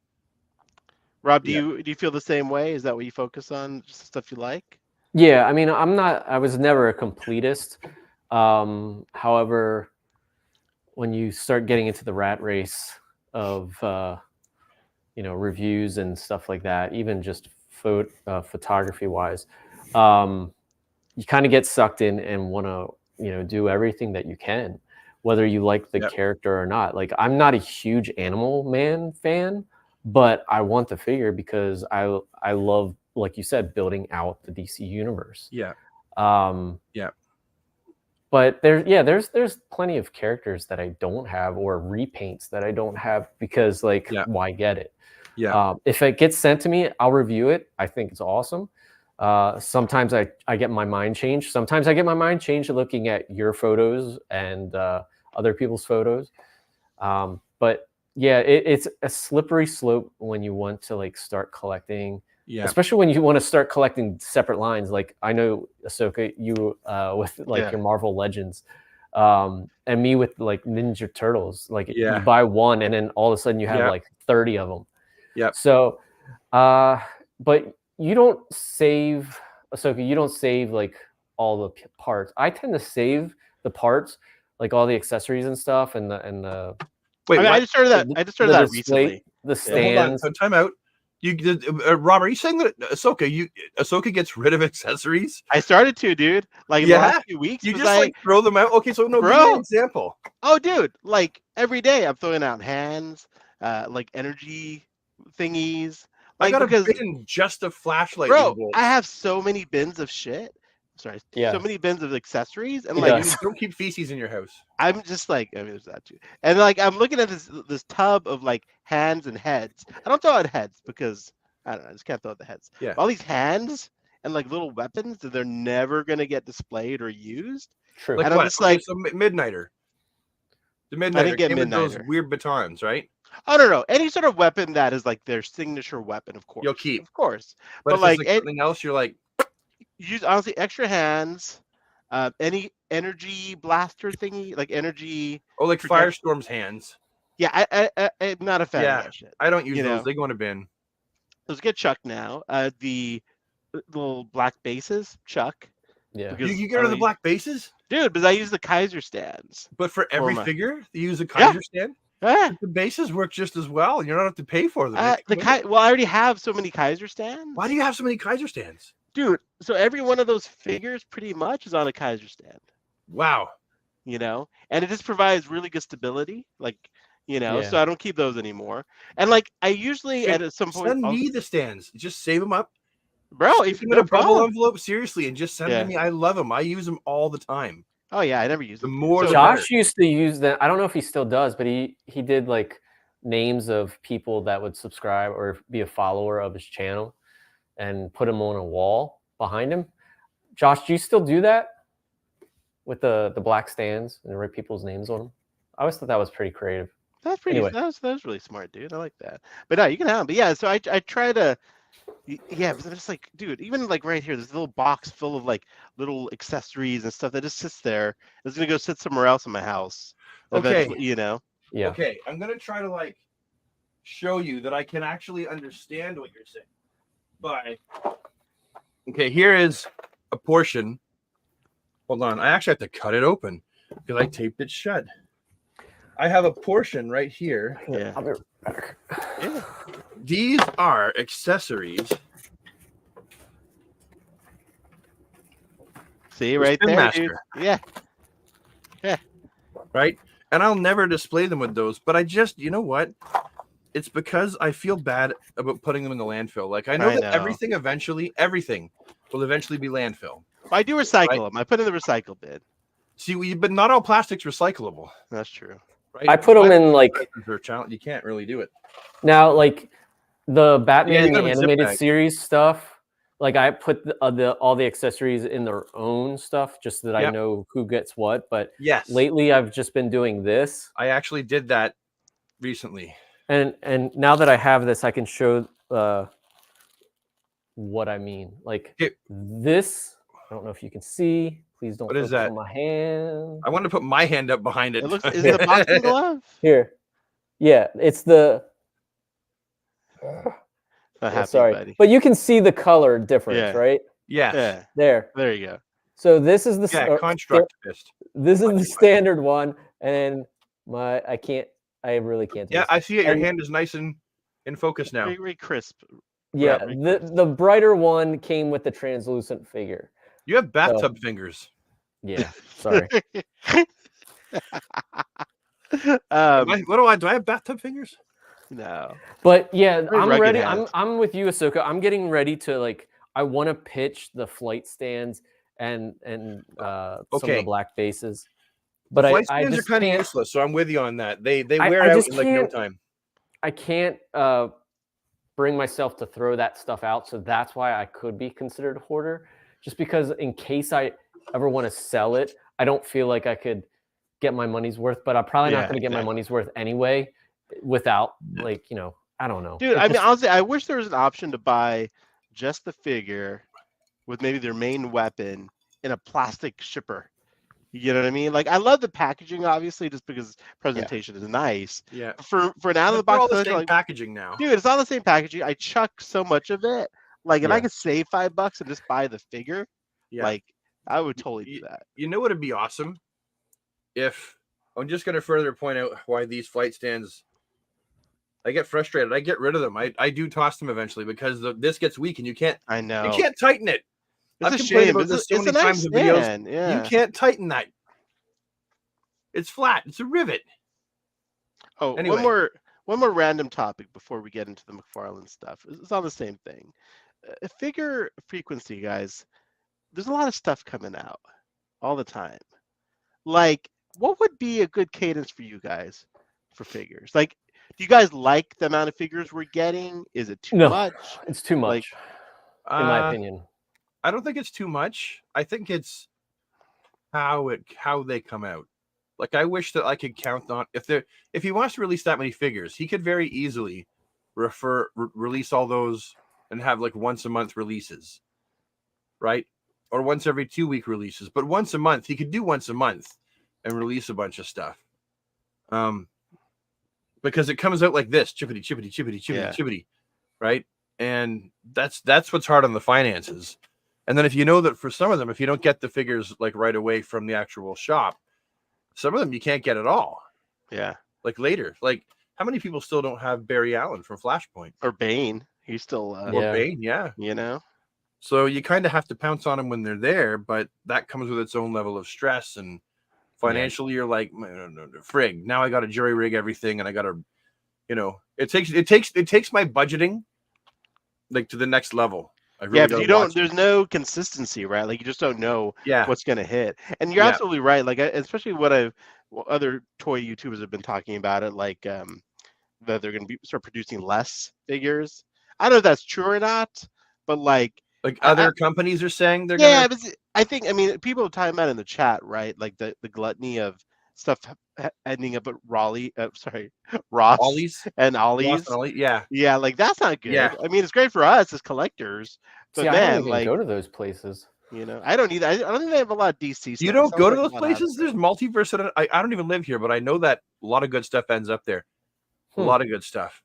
Rob, do you feel the same way? Is that what you focus on? Just the stuff you like? Yeah, I mean, I was never a completist. However, when you start getting into the rat race of reviews and stuff like that, even just photography wise, you kind of get sucked in and want to do everything that you can, whether you like the character or not. Like, I'm not a huge Animal Man fan, but I want the figure because I love, like you said, building out the DC universe. But there's plenty of characters that I don't have, or repaints that I don't have, because why get it? If it gets sent to me, I'll review it. I think it's awesome. Sometimes I get my mind changed. Sometimes I get my mind changed looking at your photos and other people's photos. But yeah, it's a slippery slope when you want to start collecting. Especially when you want to start collecting separate lines. Like, I know, Ahsoka, you with your Marvel Legends, and me with Ninja Turtles. You buy one and then all of a sudden you have 30 of them. So, but you don't save, Ahsoka, you don't save all the parts. I tend to save the parts, all the accessories and stuff, and the Wait, I just started that. I just started that recently. The stands. Hold on. So time out. Robert, are you saying that Ahsoka gets rid of accessories? I started to, dude. Like in the last few weeks, you just like throw them out. Okay, so no, give me an example. Oh, dude, like every day I'm throwing out hands, like energy thingies. Like, I got because, a bin just a flashlight. bro, I have so many bins of shit. Sorry, Yeah. so many bins of accessories, and He like, does. don't keep feces in your house. I'm just like, I mean, there's that too. And like, I'm looking at this tub of like hands and heads. I don't throw out heads because I don't know, I just can't throw out the heads. Yeah. All these hands and like little weapons that they're never gonna get displayed or used. True. Like And what? I'm just like, so Midnighter. The Midnighter I didn't get came with those Midnighter. weird batons, right? Oh no, any sort of weapon that is like their signature weapon, of course. You'll keep. Of course. But if like, it's like something else, you're like, use honestly extra hands, any energy blaster thingy, like energy. oh, like Firestorm's hands. Yeah, I'm not a fan of that shit. I don't use those. They go in a bin. Those get chucked now. The little black bases, chuck. Yeah. Because You get rid of the black bases? Dude, because I use the Kaiser stands. But for every figure, you use a Kaiser stand? Yeah. The bases work just as well, and you don't have to pay for them. Well, I already have so many Kaiser stands. Why do you have so many Kaiser stands? Dude, so every one of those figures pretty much is on a Kaiser stand. Wow. You know? And it just provides really good stability. Like, you know, so I don't keep those anymore. And like, I usually at some point send me the stands. Just save them up. Bro, if you put a bubble envelope, seriously, and just send them to me. I love them. I use them all the time. Oh yeah, I never use them. More Josh used to use them. I don't know if he still does, but he did like names of people that would subscribe or be a follower of his channel and put them on a wall behind him. Josh, do you still do that with the black stands and write people's names on them? I always thought that was pretty creative. That's pretty. Anyway. That was really smart, dude. I like that. But no, you can have them. But yeah, so I try to. Yeah, but it's like, dude, even like right here, there's a little box full of like little accessories and stuff that just sits there. It's gonna go sit somewhere else in my house. Okay, you know. Yeah. Okay, I'm gonna try to like show you that I can actually understand what you're saying. Okay, here is a portion. Hold on, I actually have to cut it open because I taped it shut. I have a portion right here. Yeah. I'll be right back. Yeah. These are accessories. See right there, dude. Yeah. Yeah. Right? And I'll never display them with those, but I just, you know what? It's because I feel bad about putting them in the landfill. Like I know that everything will eventually be landfill. I do recycle them. I put in the recycle bin. See, but not all plastic's recyclable. That's true. Right? I put them in like you can't really do it. Now, like the Batman the animated series stuff, like I put all the accessories in their own stuff just so that I know who gets what. But lately I've just been doing this. I actually did that recently. And now that I have this, I can show what I mean. Like this, I don't know if you can see. Please don't. What is that? On my hand. I want to put my hand up behind it. Is it a boxing glove? Here. Yeah, it's the. Sorry, buddy. But you can see the color difference, right? Yeah. There you go. So this is the construct fist. This is the standard one, and I really can't. Yeah, I see it. Your hand is nice and in focus now. Very crisp. Yeah, the brighter one came with the translucent figure. You have bathtub fingers. Yeah, sorry. Do I have bathtub fingers? No. But yeah, I'm ready. I'm with you, Ahsoka. I'm getting ready to like. I want to pitch the flight stands and some of the black bases. But flight stands are kind of useless, so I'm with you on that. They wear out in like no time. I can't bring myself to throw that stuff out, so that's why I could be considered a hoarder. Just because in case I ever want to sell it, I don't feel like I could get my money's worth. But I'm probably not going to get my money's worth anyway, without like I don't know. Dude, I mean, honestly, I wish there was an option to buy just the figure with maybe their main weapon in a plastic shipper. You know what I mean? Like, I love the packaging, obviously, just because presentation is nice. Yeah. For an out of the box, all the same packaging now, dude. It's all the same packaging. I chuck so much of it. Like, if I could save $5 and just buy the figure, like, I would totally do that. You know what would be awesome? If I'm just going to further point out why these flight stands I get frustrated. I get rid of them. I do toss them eventually because this gets weak and you can't tighten it. It's I've a complained shame. about this so It's a many times nice in videos. stand. Yeah. You can't tighten that. It's flat. It's a rivet. Oh, anyway. One more random topic before we get into the McFarlane stuff. It's on the same thing. Figure frequency, guys. There's a lot of stuff coming out all the time. Like, what would be a good cadence for you guys for figures? Like, do you guys like the amount of figures we're getting? Is it too much? It's too much, in my opinion. I don't think it's too much. I think it's how they come out. Like, I wish that I could count on if he wants to release that many figures, he could very easily release all those and have like once a month releases, right? Or once every 2 week releases. But once a month, he could do once a month and release a bunch of stuff. Because it comes out like this, chippity, right? And that's what's hard on the finances. And then if you know that for some of them, if you don't get the figures like right away from the actual shop, some of them you can't get at all. Yeah. Like later. Like, how many people still don't have Barry Allen from Flashpoint? Or Bane. He's still or Bane, yeah. You know? So you kind of have to pounce on them when they're there, but that comes with its own level of stress. And financially, you're like, frig, now I got to jury rig everything, and I got to, it takes my budgeting like to the next level. Really but there's no consistency, right? Like, you just don't know what's going to hit. And you're absolutely right. Like, especially what other toy YouTubers have been talking about it, like that they're going to start producing less figures. I don't know if that's true or not, but like other companies are saying they're going to. I people are talking about it in the chat, right? Like the gluttony of stuff ending up at Ross Ollie's and Ollie's. Yeah, like that's not good. Yeah. I mean, it's great for us as collectors, but I don't even go to those places. I don't either. I don't think they have a lot of DC stuff. You don't go to those places? There's multiverse. I don't even live here, but I know that a lot of good stuff ends up there. A lot of good stuff.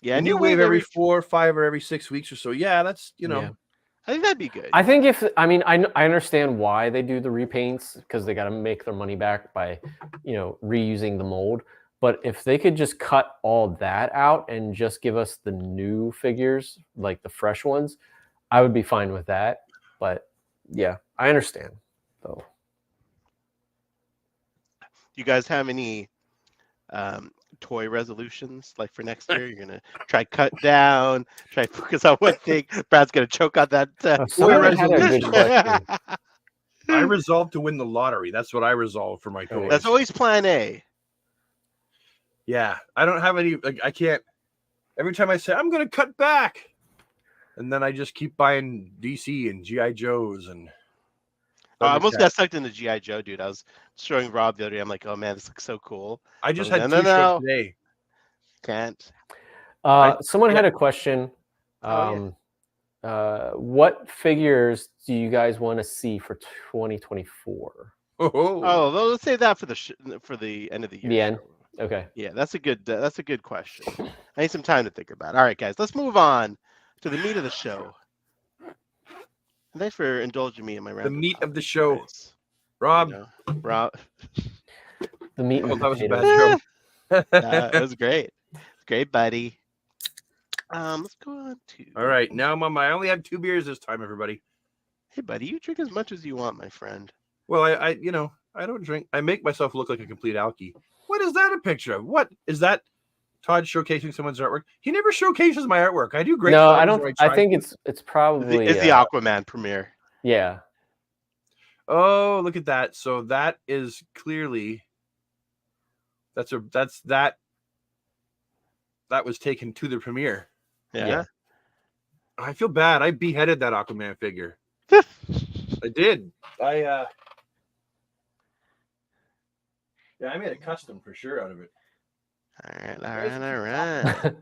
Yeah, New Wave every 4 or 5 or every 6 weeks or so. Yeah, that's I think that'd be good. I think I understand why they do the repaints, because they got to make their money back by, reusing the mold. But if they could just cut all that out and just give us the new figures, like the fresh ones, I would be fine with that. But yeah, I understand though. Do you guys have any toy resolutions like for next year? You're gonna try cut down, try focus on one thing. Brad's gonna choke on that toy resolution. I resolved to win the lottery. That's what I resolved for my toys. That's always plan A. Yeah, I don't have any. Like, I can't. Every time I say I'm gonna cut back, and then I just keep buying DC and GI Joes and. I almost got sucked into GI Joe, dude. I was showing Rob the other day. I'm like, oh man, this looks so cool. I just had two shows today. Can't. Someone had a question. What figures do you guys want to see for 2024? Oh, let's save that for the end of the year. The end. Okay. Yeah, that's a good question. I need some time to think about it. All right, guys, let's move on to the meat of the show. Thanks for indulging me in my the meat of the show, guys. Rob. Rob. The meat. That was a bad joke. It was great. Great, buddy. Let's go on to. All right, now I only had 2 beers this time, everybody. Hey, buddy, you drink as much as you want, my friend. Well, I don't drink. I make myself look like a complete alkie. What is that a picture of? What is that? Todd showcasing someone's artwork. He never showcases my artwork. I do great. No, I don't. I think it's probably it's the Aquaman premiere. Yeah. Oh, look at that. So that is clearly that was taken to the premiere. Yeah. I feel bad. I beheaded that Aquaman figure. I did. I made a custom for sure out of it. All right.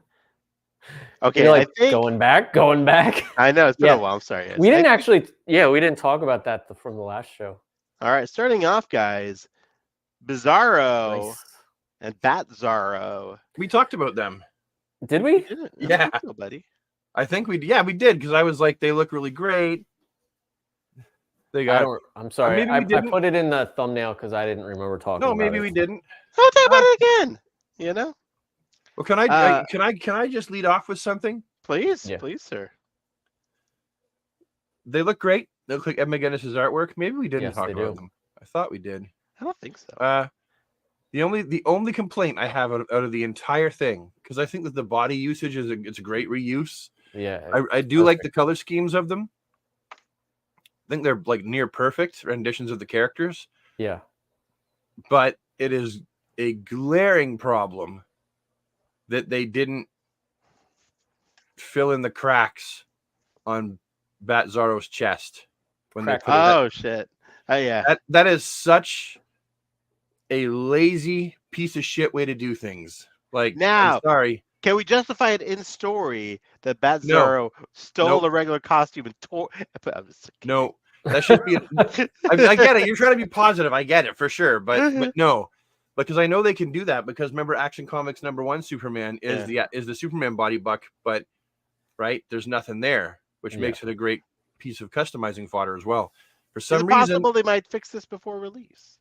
Okay, I think going back. I know it's been a while. I'm sorry. We didn't talk about that from the last show. All right, starting off, guys, Bizarro and Batzarro. We talked about them. Did we? Yeah, buddy. I think we did because I was like, they look really great. I'm sorry. I put it in the thumbnail because I didn't remember talking. No, maybe we didn't. I'll talk about it again. Well, can I just lead off with something? Please, Yeah. please, sir. They look great. They look like Ed McGuinness's artwork. Maybe we didn't Yes, talk they about do. them. I thought we did. I don't think so. The only complaint I have out of the entire thing, because I think that the body usage it's a great reuse. Yeah, I do like the color schemes of them. I think they're like near perfect renditions of the characters. Yeah. But it is a glaring problem that they didn't fill in the cracks on Bat Zorro's chest when they put Oh shit! Oh yeah. That is such a lazy piece of shit way to do things. Like, Now, I'm sorry. Can we justify it in story that Bat No. Zorro stole Nope. the regular costume and tore? No, that should be. I get it. You're trying to be positive. I get it for sure, but no, because I know they can do that. Because remember, Action Comics #1 Superman is the Superman body buck, but right there's nothing there, which makes it a great piece of customizing fodder as well. For some reason, possible they might fix this before release.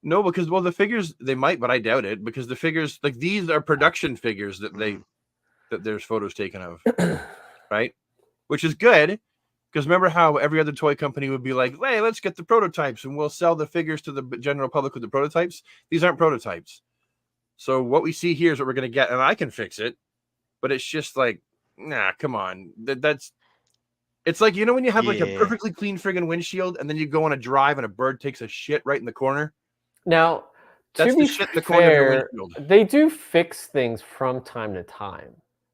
No, because the figures they might, but I doubt it, because the figures like these are production figures that that there's photos taken of, right? Which is good, because remember how every other toy company would be like, "Hey, let's get the prototypes and we'll sell the figures to the general public with the prototypes." These aren't prototypes, so what we see here is what we're going to get, and I can fix it, but it's just like, nah, come on, that's. It's like, when you have like a perfectly clean friggin' windshield, and then you go on a drive and a bird takes a shit right in the corner. Now, that's to be the shit in the corner of fair, the windshield. they do fix things from time to time,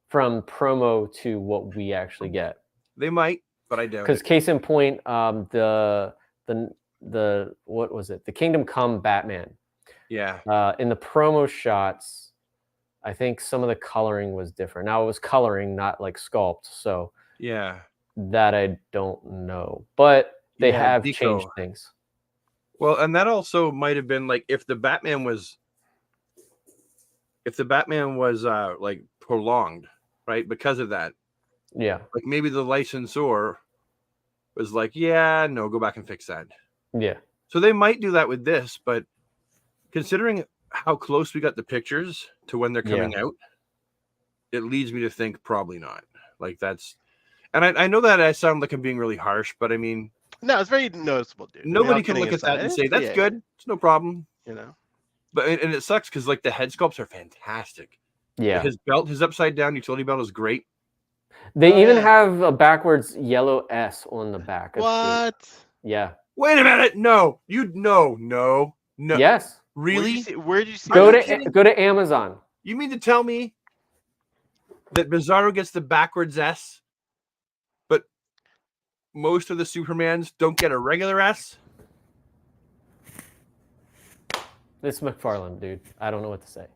from promo to what we actually get. They might, but I doubt it. Because case in point, the what was it? The Kingdom Come Batman. Yeah. In the promo shots, I think some of the coloring was different. Now it was coloring, not like sculpt. So yeah, that I don't know, but they have changed things. Well, and that also might have been like if the Batman was like prolonged, right? Because of that. Yeah. Like maybe the licensor was like, yeah, no, go back and fix that. Yeah. So they might do that with this, but considering how close we got the pictures to when they're coming out, it leads me to think probably not. Like that's, and I know that I sound like I'm being really harsh, but I mean, no, it's very noticeable, dude. Nobody can look at that and say that's good. It's no problem, But and it sucks because like the head sculpts are fantastic. Yeah, his belt, his upside down utility belt is great. They even have a backwards yellow S on the back. What? Yeah. Wait a minute. No, no. Yes. Really? Where'd you see? Go to Amazon. You mean to tell me that Bizarro gets the backwards S, but most of the Supermans don't get a regular S? This is McFarlane, dude. I don't know what to say.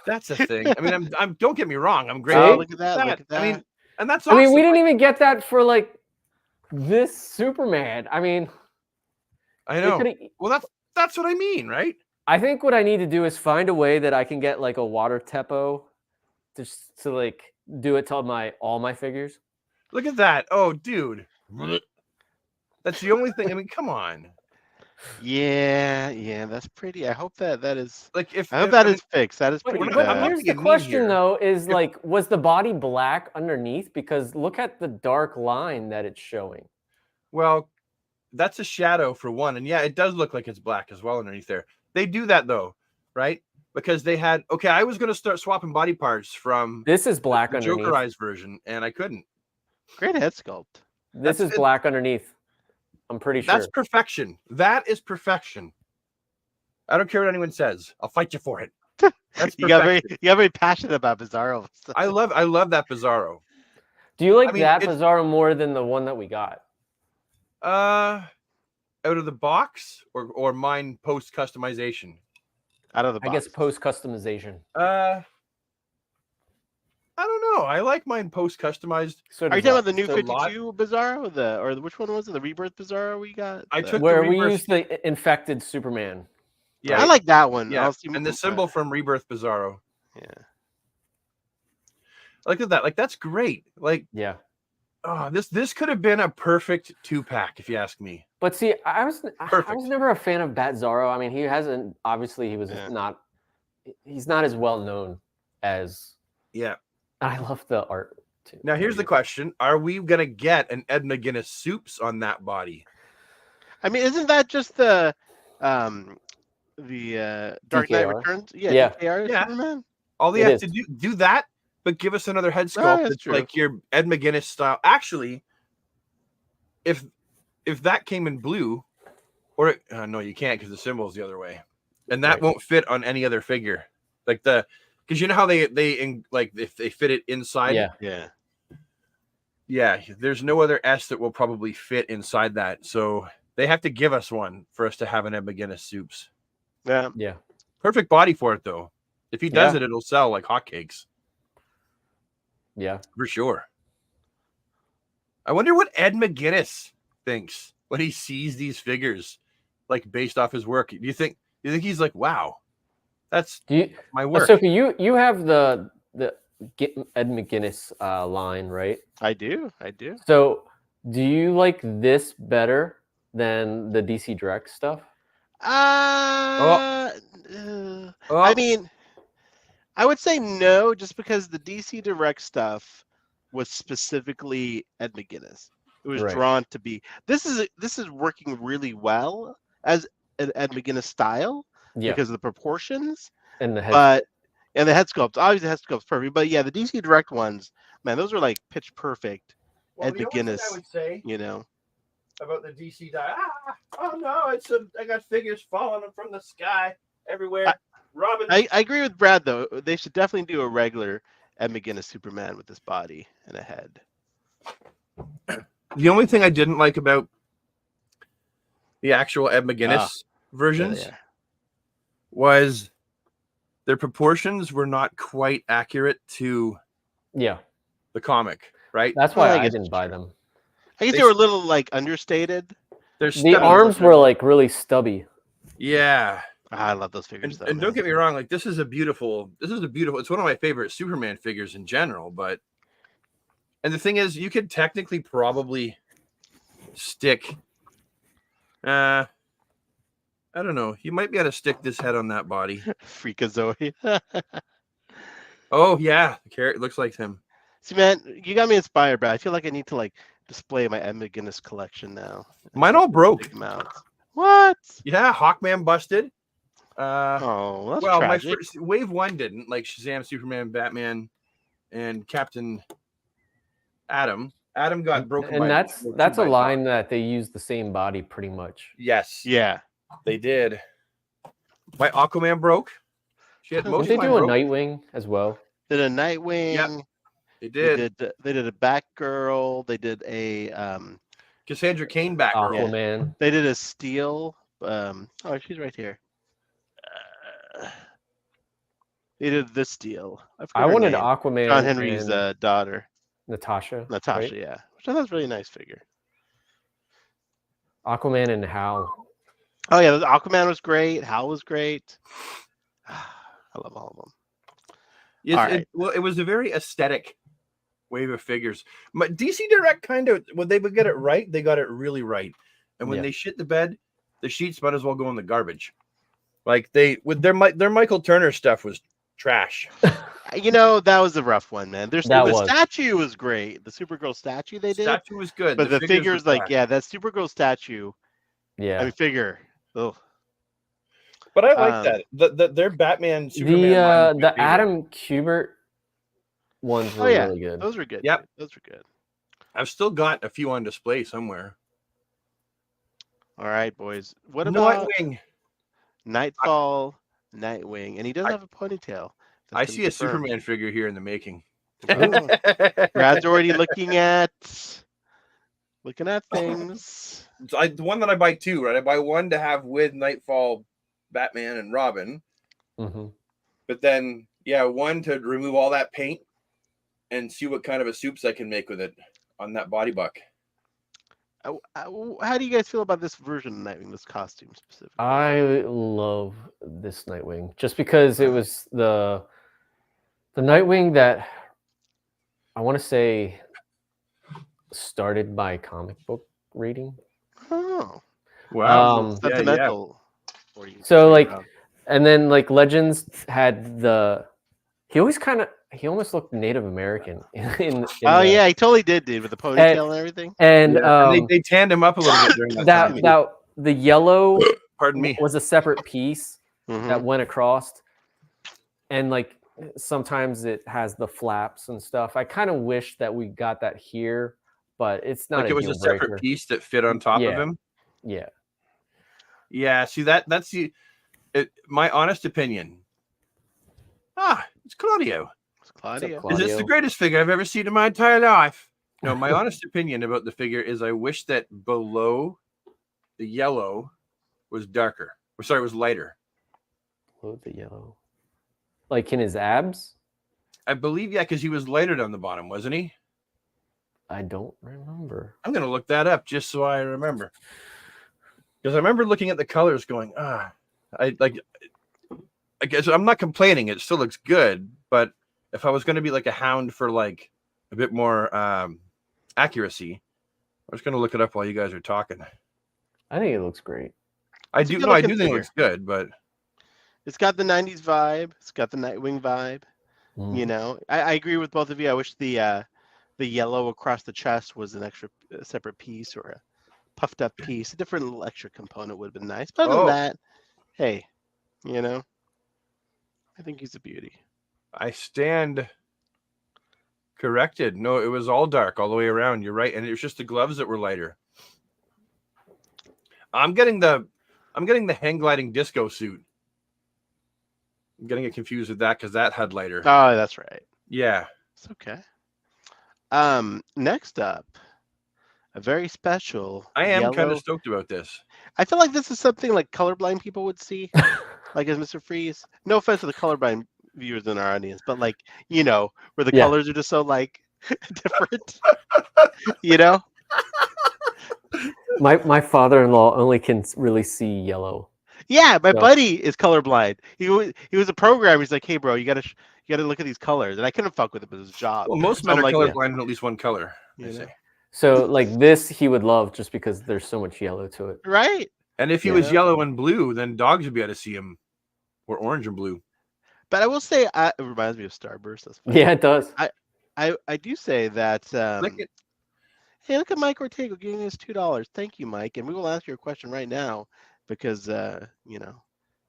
That's a thing. I mean, I'm. Don't get me wrong. I'm great. Oh, look at that. Look at that. I mean, and that's. Awesome. I mean, we didn't even get that for like this Superman. I mean, I know. Well, that's what I mean, right? I think what I need to do is find a way that I can get like a water tempo, just to like do it to all my figures. Look at that! Oh, dude, that's the only thing. I mean, come on. Yeah, that's pretty. I hope that is like I hope that is fixed. That is pretty bad. Here's the question though: is like, was the body black underneath? Because look at the dark line that it's showing. Well, that's a shadow for one, and yeah, it does look like it's black as well underneath there. They do that though, right? Because they had I was going to start swapping body parts from this is black the underneath Jokerized version, and I couldn't. Great head sculpt. This is black underneath. I'm pretty sure that's perfection. That is perfection. I don't care what anyone says. I'll fight you for it. That's you got very passionate about Bizarro. I love that Bizarro. Do you like that Bizarro more than the one that we got? Out of the box or mine post customization? Out of the box. I guess post customization. I don't know. I like mine post customized. So are you talking about the new 52 Bizarro, or which one was it? The Rebirth Bizarro we got? I took where we used the infected Superman. Yeah, I like that one. Yeah, and the symbol from Rebirth Bizarro. Yeah. Look at that. Like that's great. Like yeah. Oh, this could have been a perfect 2-pack if you ask me. But see, I was never a fan of Bat Zorro. I mean, he was not he's not as well known as. Yeah. I love the art too. Now here's the question: are we gonna get an Ed McGuinness Supes on that body? I mean, isn't that just the Dark Knight DKR? Returns? Yeah, Yeah. DKR Yeah. Superman. All they It have is. to do that, but give us another head Oh, sculpt that's that's true. like your Ed McGuinness style. Actually, if that came in blue, or no, you can't because the symbol is the other way, and that Right. won't fit on any other figure. Like because you know how they like if they fit it inside. Yeah. Yeah. There's no other S that will probably fit inside that, so they have to give us one for us to have an Ed McGuinness Supes. Yeah. Yeah. Perfect body for it though. If he does Yeah. it, it'll sell like hotcakes. Yeah. For sure. I wonder what Ed McGuinness thinks when he sees these figures, like based off his work. Do you think he's like, wow, that's my work? Sophie, you have the Ed McGuinness line, right? I do. So, do you like this better than the DC Direct stuff? I mean, I would say no, just because the DC Direct stuff was specifically Ed McGuinness. It was drawn to be. This is working really well as an Ed McGuinness style because of the proportions and the head. And the head sculpt. Obviously, the head sculpt's perfect. But yeah, the DC Direct ones, man, those are like pitch perfect. Well, Ed the only thing McGuinness, I would say, you know, about the DC die. Oh no, I got figures falling from the sky everywhere. Robin. I agree with Brad though. They should definitely do a regular Ed McGuinness Superman with this body and a head. The only thing I didn't like about the actual Ed McGuinness versions was their proportions were not quite accurate to the comic, right? That's why I didn't buy them. I guess they were a little like understated. The arms were like really stubby. Yeah. I love those figures though. And don't get me wrong, like this is a beautiful, it's one of my favorite Superman figures in general, and the thing is, you could technically probably stick I don't know, you might be able to stick this head on that body. Freakazoid. Oh yeah, the carrot looks like him. See, man, you got me inspired, Brad. I feel like I need to like display my Ed McGuinness collection now. Mine all broke. What? Yeah, Hawkman busted. That's well, tragic. my first wave one didn't, like Shazam, Superman, Batman, and Captain Adam. Adam got broken. And that's a line that they use the same body pretty much. Yes. Yeah. They did. My Aquaman broke. She had most. Did they do a Nightwing as well? Did a Nightwing? Yep. They did. They did a Batgirl. They did a Cassandra Cain Batgirl. Aquaman. Yeah. They did a Steel. She's right here. They did this Steel. I wanted Aquaman. John Henry's daughter. Natasha. Right? Yeah. Which I thought was a really nice figure. Aquaman and Hal. Oh yeah, Aquaman was great. Hal was great. I love all of them. Yes, it was a very aesthetic wave of figures. But DC Direct kind of, when they would get it right, they got it really right. And when they shit the bed, the sheets might as well go in the garbage. Like their Michael Turner stuff was trash. That was a rough one, man. The statue was great. The Supergirl statue they did. Statue was good. But the figures that Supergirl statue. Yeah. I mean, figure. Ugh. But I like that. Their Batman, Superman. The Adam Kubert ones were really good. Those were good. Yep. Those were good. I've still got a few on display somewhere. All right, boys. What about Nightwing? Nightfall, Nightwing, and he does have a ponytail. I see a Superman figure here in the making. Brad's already looking at things. The one that I buy two, right? I buy one to have with Nightfall, Batman, and Robin. Mm-hmm. But then, one to remove all that paint and see what kind of a soups I can make with it on that body buck. How do you guys feel about this version of Nightwing, this costume specifically? I love this Nightwing just because it was the Nightwing that I want to say started my comic book reading. Oh, wow! Sentimental. So like And then like Legends had he almost looked Native American Oh yeah, he totally did, dude, with the ponytail and everything. And and they tanned him up a little bit during that time. The yellow Pardon me. was a separate piece Mm-hmm. that went across, and like sometimes it has the flaps and stuff. I kind of wish that we got that here, but it's not like it was a separate piece that fit on top of him. Yeah. See that's my honest opinion. It's Claudio. Is this the greatest figure I've ever seen in my entire life? No, my honest opinion about the figure is I wish that below the yellow was darker. Or sorry, it was lighter. Below the yellow. Like in his abs? I believe, yeah, because he was lighter down the bottom, wasn't he? I don't remember. I'm going to look that up just so I remember. Because I remember looking at the colors going, I guess I'm not complaining. It still looks good. But if I was going to be like a hound for like a bit more accuracy, I was going to look it up while you guys are talking. I think it looks great. I do think it looks good, but it's got the 90s vibe. It's got the Nightwing vibe. You know, I agree with both of you. I wish the yellow across the chest was an extra separate piece or a puffed up piece. A different little extra component would have been nice. But other than that, hey, you know, I think he's a beauty. I stand corrected. No, it was all dark all the way around. You're right, and it was just the gloves that were lighter. I'm getting the hang gliding disco suit. I'm getting it confused with that because that had lighter. Oh, that's right. Yeah. It's okay. Next up, a very special. I am kind of stoked about this. I feel like this is something like colorblind people would see, like as Mr. Freeze. No offense to the colorblind viewers in our audience, but like, you know, where the colors are just so like different. You know? My father-in-law only can really see yellow. Yeah, my buddy is colorblind. He was a programmer. He's like, hey, bro, you gotta look at these colors, and I couldn't fuck with it, but it was his job. Well, most men are colorblind in at least one color. They say. So like this, he would love just because there's so much yellow to it. Right. And if he was yellow and blue, then dogs would be able to see him, or orange and blue. But I will say, it reminds me of Starburst. That's yeah, it does. I do say that. Hey, look at Mike Ortega giving us $2. Thank you, Mike. And we will ask you a question right now because you know,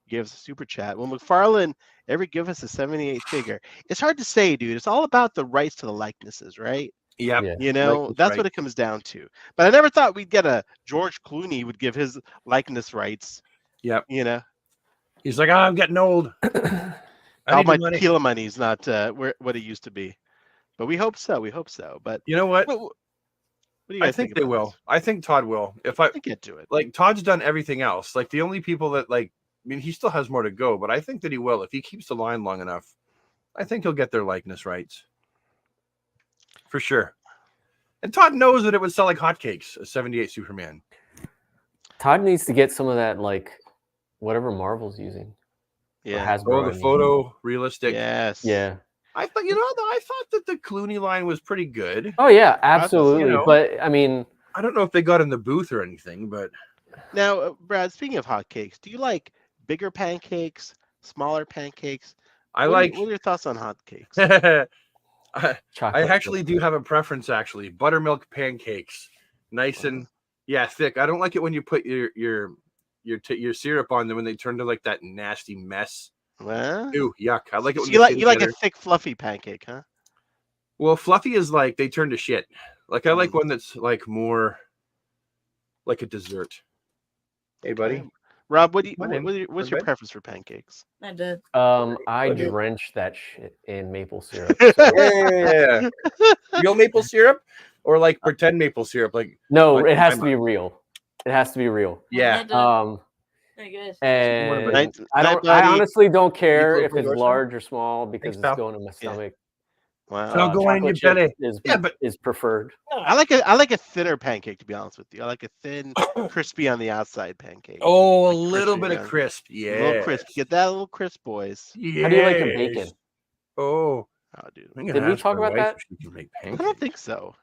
you gave us a super chat. Will McFarlane ever give us a 78 figure? It's hard to say, dude. It's all about the rights to the likenesses, right? Yeah. You know, that's what it comes down to. But I never thought we'd get a George Clooney would give his likeness rights. Yep. You know, he's like, I'm getting old. All my tequila money is not what it used to be. But we hope so. We hope so. But you know what? What do you guys think they will. I think Todd will. If I get to it. Like Todd's done everything else. Like the only people that I mean, he still has more to go, but I think that he will. If he keeps the line long enough, I think he'll get their likeness rights. For sure. And Todd knows that it would sell like hotcakes, a 78 Superman. Todd needs to get some of that, like, whatever Marvel's using. Yeah. The photo realistic. Yes. Yeah. I thought, I thought that the Clooney line was pretty good. Oh yeah, absolutely. But I mean, I don't know if they got in the booth or anything, but now, Brad, speaking of hotcakes, do you like bigger pancakes, smaller pancakes? What are your thoughts on hotcakes? I actually do have a preference. Actually, buttermilk pancakes, nice and thick. I don't like it when you put your syrup on them when they turn to like that nasty mess. Well, ew, yuck. I like it when you like a thick, fluffy pancake, huh? Well, fluffy is like they turn to shit. Like I like one that's like more like a dessert. Hey, buddy. Rob, what's your preference for pancakes? I did. I drench that shit in maple syrup. Yeah. Real maple syrup or like pretend maple syrup? Like no, it has to be real. It has to be real. Yeah. And I honestly don't care if it's large or small because it's going in my stomach. Wow. So going in your belly is preferred. I like a thinner pancake, to be honest with you. I like a thin, crispy on the outside pancake. Oh, a little bit of crisp. Yeah. A little crisp. Get that little crisp, boys. Yes. How do you like your bacon? Oh, dude. Did we talk about that? I don't think so.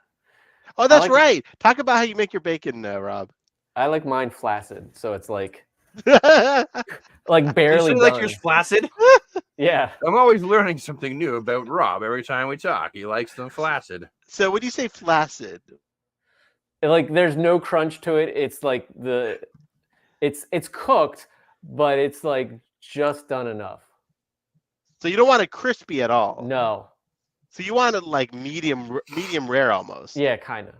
Oh, that's right. Talk about how you make your bacon, Rob. I like mine flaccid, so it's like Like barely like done. you're flaccid. Yeah. I'm always learning something new about Rob every time we talk. He likes them flaccid. So when you say flaccid, Like there's no crunch to it. It's like it's cooked, but it's like just done enough. so you don't want it crispy at all. No. So you want it like medium rare almost. Yeah, kind of.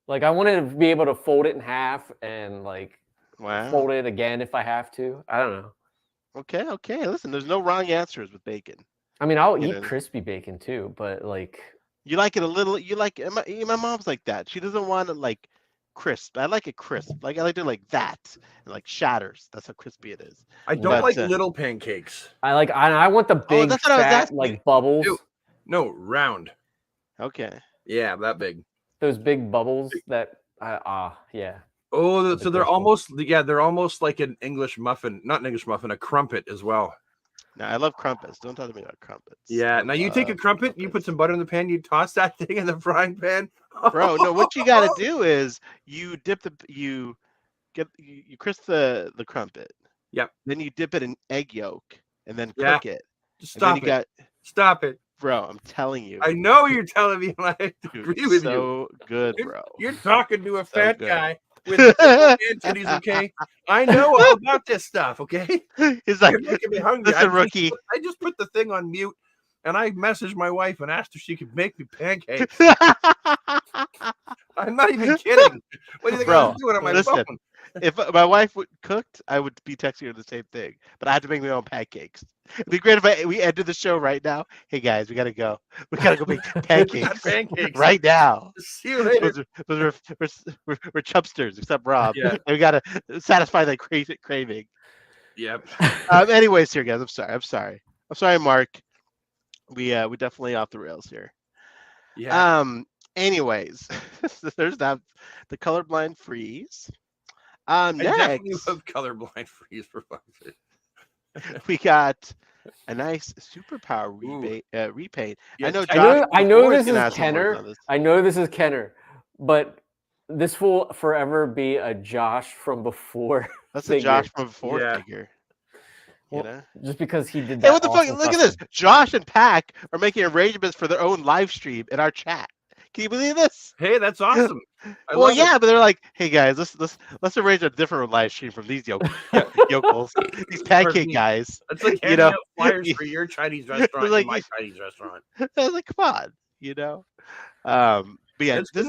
Like I wanted to be able to fold it in half and like fold it again if I have to. I don't know. Okay. Listen, there's no wrong answers with bacon. I mean, I'll eat crispy bacon too, but like you like it a little. You like my mom's like that. She doesn't want it like crisp. I like it crisp. Like I like it like that, and like shatters. That's how crispy it is. I don't like little pancakes. I want the big fat like bubbles. No, round. Okay. Yeah, that big. Those big bubbles that yeah. Oh, so they're almost like an English muffin, not an English muffin, a crumpet as well. No, I love crumpets. Don't talk to me about crumpets. Yeah. Now you take a crumpet, you put some butter in the pan, you toss that thing in the frying pan. Bro, no, what you gotta do is you dip you crisp the crumpet. Yep. Then you dip it in egg yolk and then cook it. Just stop it. Stop it. Bro, I'm telling you. I know you're telling me, and I agree with you. So good, bro. You're talking to a fat guy with titties, okay? I know all about this stuff, okay? He's like, you're making me hungry. Listen, rookie. I just put the thing on mute, and I messaged my wife and asked if she could make me pancakes. I'm not even kidding. What do you think I was doing on my phone? If my wife cooked, I would be texting her the same thing. But I had to make my own pancakes. It'd be great if we ended the show right now. Hey guys, we gotta go. We gotta go make pancakes right now. See you later. We're chubsters, except Rob. Yeah. And we gotta satisfy that craving. Yep. Anyways, here guys, I'm sorry, Mark. We definitely off the rails here. Yeah. Anyways, there's that. The colorblind freeze. I next, definitely love colorblind freeze for fun. We got a nice superpower repaint. Yes. I know this is Kenner. I know this is Kenner, but this will forever be a Josh from before. That's a Josh from before figure. Well, you know? Just because he did that. Hey, what the fuck? Look at this. Josh and Pac are making arrangements for their own live stream in our chat. Can you believe this? Hey, that's awesome. Well, yeah, but they're like, hey guys, let's arrange a different live stream from these yokels, these pancake guys. It's like handing out flyers for your Chinese restaurant, like, my Chinese restaurant. I was like, come on, you know. But yeah, this is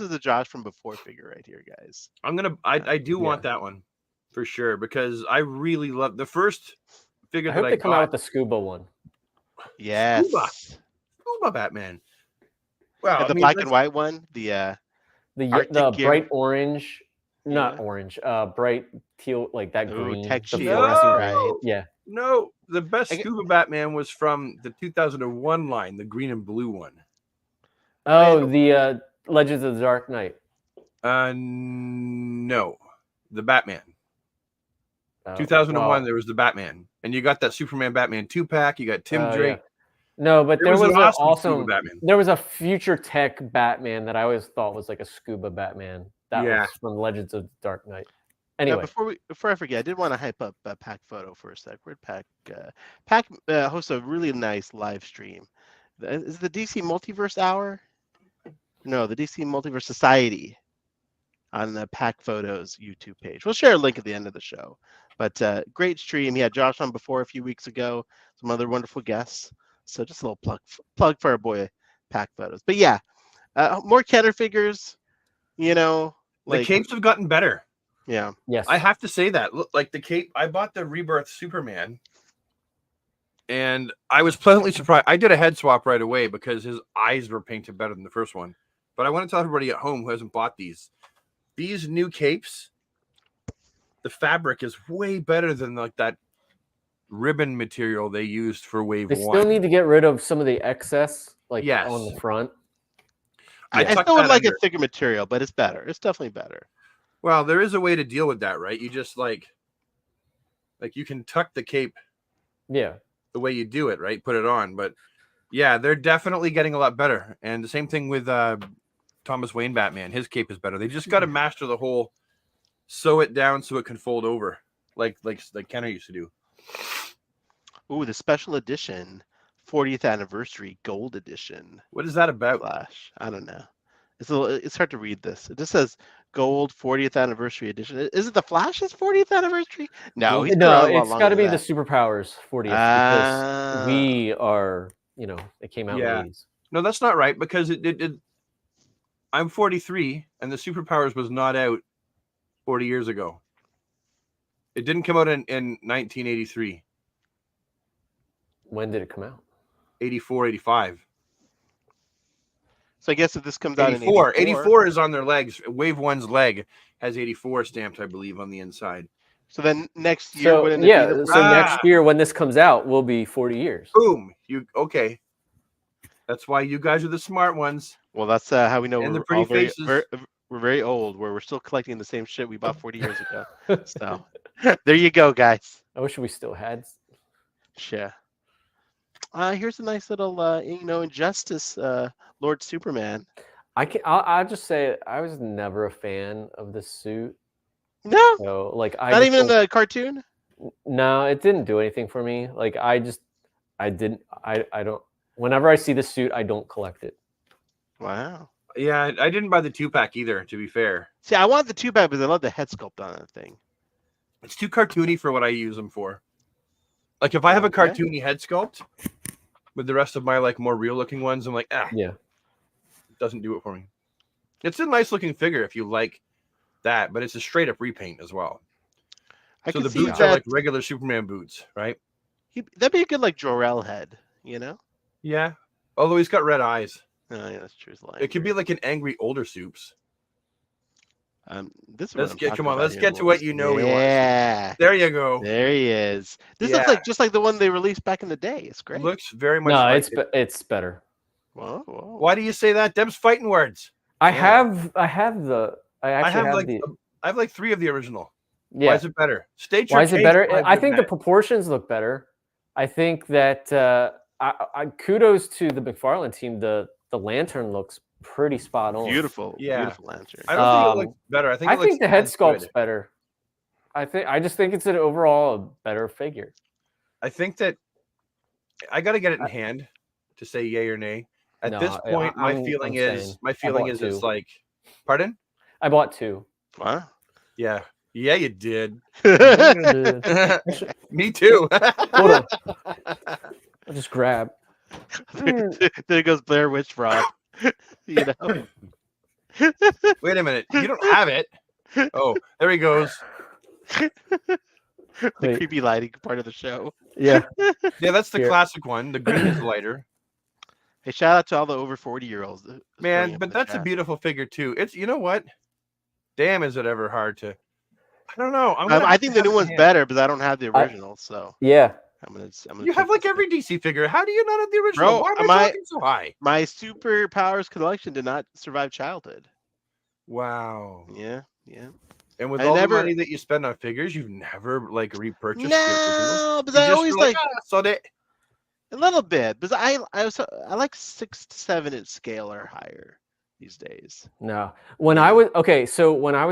the Josh from before figure right here, guys. I do want that one for sure because I really love the first figure. I hope they come out with the scuba one. Yes, scuba Batman. Well, and the black and white one, the bright orange, not orange, bright teal, like that green. Right? Yeah. No, the best scuba Batman was from the 2001 line, the green and blue one. Oh, the Legends of the Dark Knight. No, the Batman. 2001, there was the Batman, and you got that Superman Batman 2-pack. You got Tim Drake. Yeah. No, but there was an awesome Batman. There was a future tech Batman that I always thought was like a scuba Batman. That was from Legends of the Dark Knight. Anyway, before I forget, I did want to hype up Pac Photo for a sec. Where'd Pac? Pac hosts a really nice live stream. Is the DC Multiverse Hour? No, the DC Multiverse Society on the Pac Photos YouTube page. We'll share a link at the end of the show. But great stream. He had Josh on before a few weeks ago. Some other wonderful guests. So just a little plug for our boy Pac Photos. But yeah, more Kenner figures. You know, the capes have gotten better. Yeah. Yes. I have to say that. Look, like the cape, I bought the Rebirth Superman, and I was pleasantly surprised. I did a head swap right away because his eyes were painted better than the first one. But I want to tell everybody at home who hasn't bought these new capes, the fabric is way better than like that ribbon material they used for wave 1. They still need to get rid of some of the excess, like on the front. I still would like a thicker material, but it's better. It's definitely better. Well, there is a way to deal with that, right? You just like you can tuck the cape, the way you do it, right? Put it on, but yeah, they're definitely getting a lot better. And the same thing with Thomas Wayne Batman. His cape is better. They just got to master the whole sew it down so it can fold over, like Kenner used to do. Ooh, the special edition, 40th anniversary gold edition. What is that about? Flash. I don't know. It's hard to read this. It just says gold 40th anniversary edition. Is it the Flash's 40th anniversary? No, he's been around a lot it's longer got to than be the that. Superpowers 40th because we are, it came out in the 80s. No, that's not right because I'm 43 and the Superpowers was not out 40 years ago. It didn't come out in 1983. When did it come out? 84, 85. So I guess if this comes 84. out in 84 is on their legs. Wave 1's leg has 84 stamped, I believe, on the inside. So then next year, wouldn't it be the next year when this comes out will be 40 years. Boom. Okay. That's why you guys are the smart ones. Well, that's how we know and we're the pretty all very, faces. we're very old, where we're still collecting the same shit we bought 40 years ago. So there you go, guys. I wish we still had. Yeah. Here's a nice little, Injustice Lord Superman. I'll just say I was never a fan of this suit. No. So not even in the cartoon. No, it didn't do anything for me. I don't. Whenever I see the suit, I don't collect it. Wow. Yeah, I didn't buy the 2-pack either, to be fair. See, I want the 2-pack, but I love the head sculpt on that thing. It's too cartoony for what I use them for. Like, if I have a cartoony head sculpt with the rest of my, more real-looking ones, I'm like, yeah. It doesn't do it for me. It's a nice-looking figure if you like that, but it's a straight-up repaint as well. So the boots are like regular Superman boots, right? That'd be a good, Jor-El head, Yeah. Although he's got red eyes. Oh, yeah, that's true. It could be like an angry older Soups. Let's get to what you know. Yeah. There you go. There he is. This looks just like the one they released back in the day. It's great. Looks very much. No, it's better. Whoa. Why do you say that? Deb's fighting words. I have like 3 of the original. Yeah. Why is it better? Why is it better? I think the proportions look better. I think that kudos to the McFarlane team. The lantern looks pretty spot on. Beautiful. Yeah. Beautiful lantern. I don't think it looks better. I think the head sculpt's better. I just think it's an overall better figure. I think that I got to get it in hand to say yay or nay. At this point, my feeling is it's like, pardon? I bought 2. Wow. Yeah. Yeah, you did. Me too. Hold on. I'll just grab. There goes Blair Witch Rob. Wait a minute. You don't have it. Oh, there he goes. The creepy lighting part of the show. Yeah. Yeah, that's the classic one. The green is lighter. Hey, shout out to all the over 40-year-olds. Man, but that's a beautiful figure too. It's, you know what? Damn, is it ever hard to? I don't know. I think the new one's better, but I don't have the original. So yeah, I'm gonna you have like every DC figure. How do you not have the original? Bro, why am I talking so high? My Superpowers collection did not survive childhood. Wow. Yeah. And with all the money that you spend on figures, you've never repurchased. No, but I always so that. A little bit, because I like 6 to 7 inch scale or higher these days. No, when I was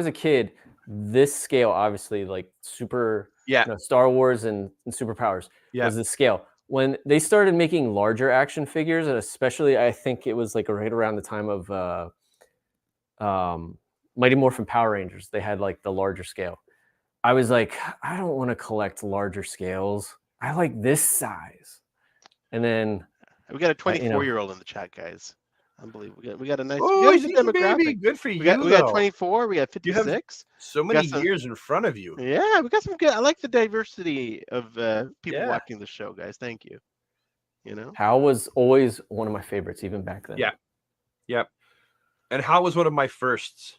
a kid, this scale obviously super Star Wars and Superpowers was the scale. When they started making larger action figures, and especially I think it was right around the time of Mighty Morphin Power Rangers, they had the larger scale. I was like, I don't want to collect larger scales. I like this size. And then we got a 24-year-old in the chat, guys. Unbelievable. We got a nice demographic. Baby. Good for you. We got 24. We got 56. You have so many years in front of you. Yeah, we got some good. I like the diversity of people watching the show, guys. Thank you. Hal was always one of my favorites, even back then. Yeah. Yep. And Hal was one of my firsts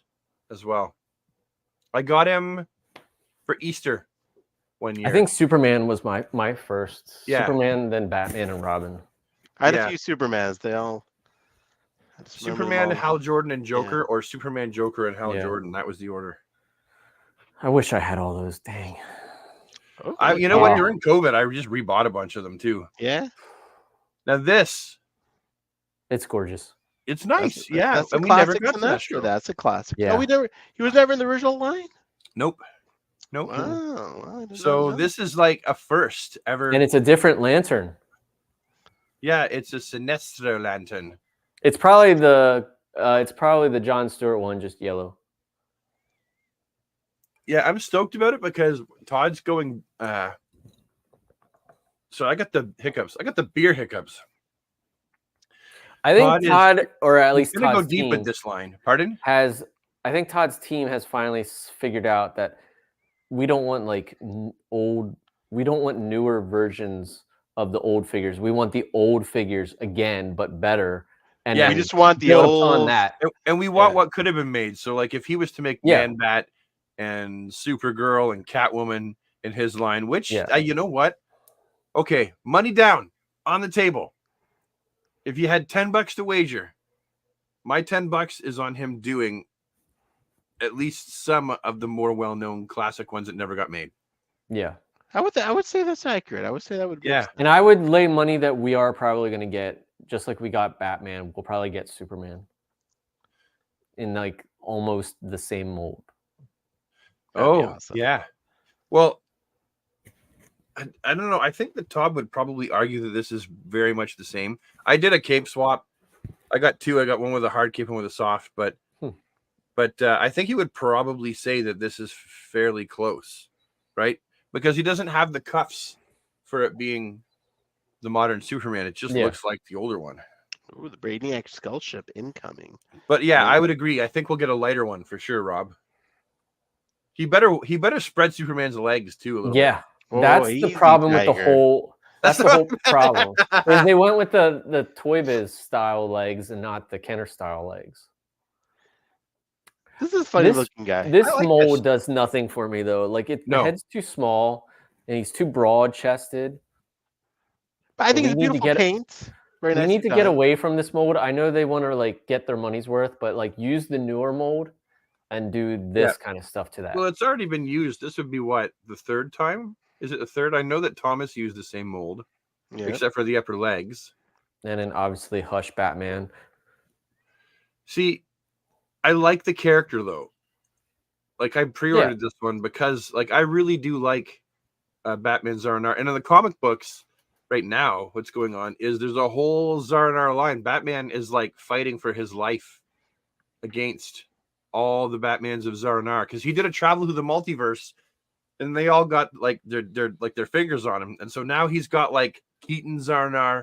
as well. I got him for Easter one year. I think Superman was my first. Yeah. Superman, then Batman and Robin. I had a few Supermans. They all. Superman, Hal Jordan, and Joker, or Superman, Joker, and Hal Jordan. That was the order. I wish I had all those. Dang. What? During COVID, I just rebought a bunch of them too. Yeah. Now this. It's gorgeous. It's nice. That's and we never got to that show. That's a classic. Yeah. Oh, he was never in the original line? Nope. Nope. Wow. I did not So know. this is like a first ever. And it's a different lantern. Yeah, it's a Sinestro lantern. It's probably the John Stewart one, just yellow. Yeah, I'm stoked about it because Todd's going. So I got the hiccups. I got the beer hiccups. I think Todd, or at least gonna Todd's go deep team, with this line. Pardon? I think Todd's team has finally figured out that we don't want like we don't want newer versions of the old figures. We want the old figures again, but better. And we just want the old that. And we want what could have been made. So, like, if he was to make Man-Bat and Supergirl and Catwoman in his line, which, you know what? Okay, money down on the table. If you had $10 to wager, my $10 is on him doing at least some of the more well-known classic ones that never got made. Yeah. I would say that's accurate. I would say that would be. Yeah. And I would lay money that we are probably going to get, just like we got Batman, we'll probably get Superman in like almost the same mold. That'd be awesome. Yeah. Well, I don't know. I think that Todd would probably argue that this is very much the same. I did a cape swap. I got two. I got one with a hard cape and with a soft, but I think he would probably say that this is fairly close, right? Because he doesn't have the cuffs for it being the modern Superman. It just looks like the older one. Ooh, the Brainiac skull ship incoming. But yeah, I would agree. I think we'll get a lighter one for sure, Rob. He better spread Superman's legs too a little bit. That's the problem with the whole. That's the whole problem. Is they went with the Toy Biz style legs and not the Kenner style legs. This is a funny looking guy. This mold does nothing for me though. Like the head's too small and he's too broad chested. But I think it's beautiful paint. Very nice. You need to get away from this mold. I know they want to like get their money's worth, but like use the newer mold and do this kind of stuff to that. Well, it's already been used. This would be what, the third time? Is it the third? I know that Thomas used the same mold, except for the upper legs. And then obviously Hush Batman. See, I like the character though. Like I pre-ordered this one because like I really do like Batman Zarnar. And in the comic books right now, what's going on is there's a whole Zarnar line. Batman is like fighting for his life against all the Batmans of Zarnar because he did a travel through the multiverse and they all got like their fingers on him. And so now he's got like Keaton Zarnar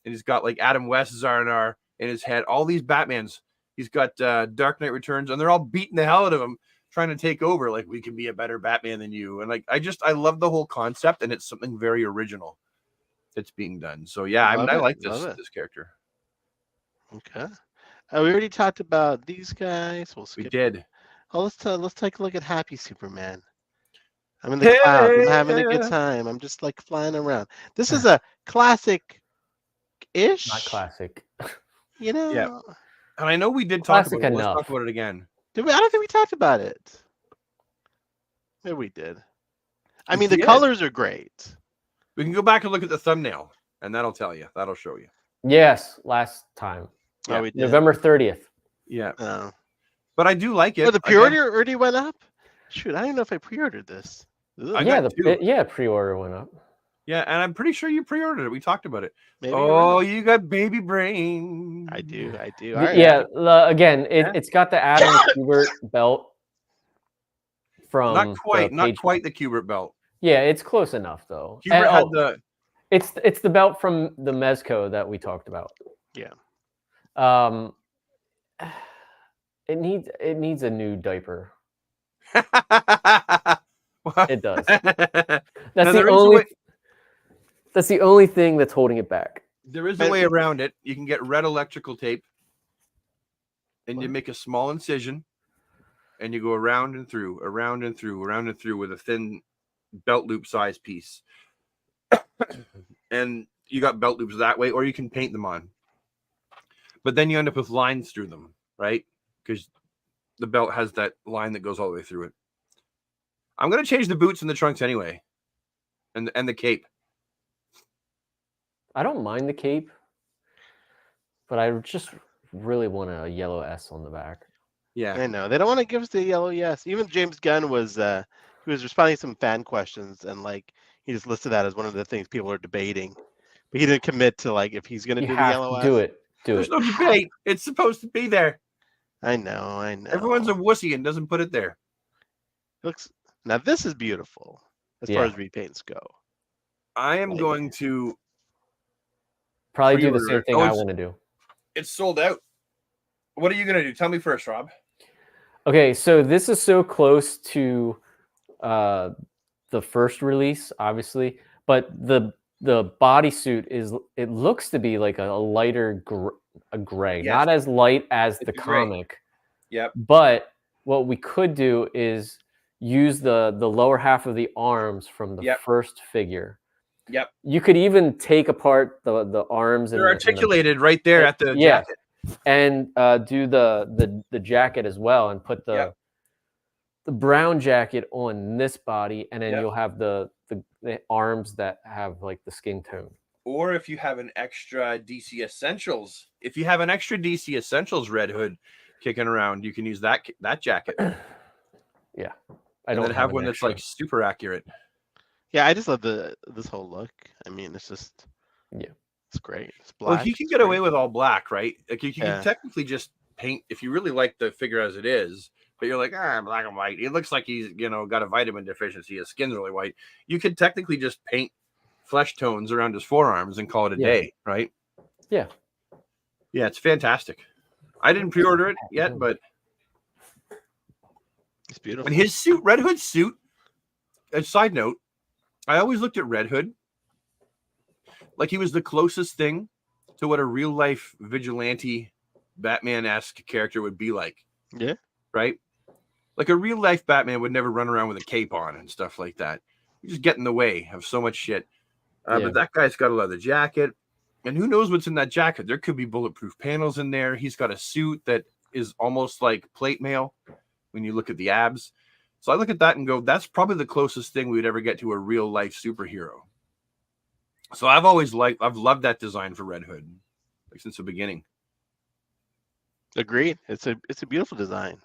and he's got like Adam West Zarnar in his head, all these Batmans. He's got Dark Knight Returns and they're all beating the hell out of him, trying to take over. Like, we can be a better Batman than you. And like, I love the whole concept and it's something very original that's being done. So yeah, I like this character. Okay. We already talked about these guys. We did. Oh, let's take a look at Happy Superman. I'm in the clouds. I'm having a good time. I'm just like flying around. This is a classic-ish. Not classic. You know. Yeah. And I know we did talk about it. Let's talk about it again. Did we? I don't think we talked about it. Maybe we did. I mean, the colors are great. We can go back and look at the thumbnail, and that'll tell you. That'll show you. Yes, last time. Yeah. Oh, we did. November 30th. Yeah. Oh. But I do like it. Oh, the pre-order already went up? Shoot, I don't know if I pre-ordered this. Pre-order went up. Yeah, and I'm pretty sure you pre-ordered it. We talked about it. Maybe you got baby brain. I do. Again, it's got the Adam Kubert belt from not quite the Kubert belt. Yeah, it's close enough though. Kubert had the. It's the belt from the Mezco that we talked about. Yeah. It needs a new diaper. It does. That's the only thing that's holding it back. There is a way around it. You can get red electrical tape and you make a small incision and you go around and through with a thin belt loop size piece. And you got belt loops that way, or you can paint them on. But then you end up with lines through them, right? Because the belt has that line that goes all the way through it. I'm going to change the boots and the trunks anyway. And the cape. I don't mind the cape, but I just really want a yellow S on the back. Yeah. I know. They don't want to give us the yellow yes. Even James Gunn was he was responding to some fan questions, and like he just listed that as one of the things people are debating. But he didn't commit to like if he's gonna You do the have yellow to S. do it. There's no debate. It's supposed to be there. I know. Everyone's a wussy and doesn't put it there. Looks now this is beautiful as far as repaints go. I am going to probably do the same thing I want to do. It's sold out. What are you gonna do? Tell me first, Rob. Okay, so this is so close to the first release, obviously, but the bodysuit it looks to be like a lighter gray, not as light as the comic. Yep. But what we could do is use the lower half of the arms from the first figure. Yep. You could even take apart the arms. They're articulated right there at the jacket. And do the jacket as well, and put the brown jacket on this body, and then you'll have the arms that have like the skin tone. Or if you have an extra DC Essentials, Red Hood kicking around, you can use that jacket. Yeah, I don't have one that's like super accurate. Yeah, I just love this whole look. I mean, it's just it's great. It's black. Well, you can get away with all black, right? Like you can technically just paint if you really like the figure as it is. But you're like, black and white. It looks like he's, got a vitamin deficiency. His skin's really white. You could technically just paint flesh tones around his forearms and call it a day, right? Yeah. Yeah, it's fantastic. I didn't pre-order it yet, but it's beautiful. And his suit, Red Hood's suit. A side note, I always looked at Red Hood like he was the closest thing to what a real life vigilante Batman-esque character would be like. Yeah. Right? Like a real life Batman would never run around with a cape on and stuff like that. You just get in the way of so much shit. But that guy's got a leather jacket, and who knows what's in that jacket? There could be bulletproof panels in there. He's got a suit that is almost like plate mail when you look at the abs. So I look at that and go, that's probably the closest thing we'd ever get to a real life superhero. So I've loved that design for Red Hood, like since the beginning. Agreed. It's a beautiful design.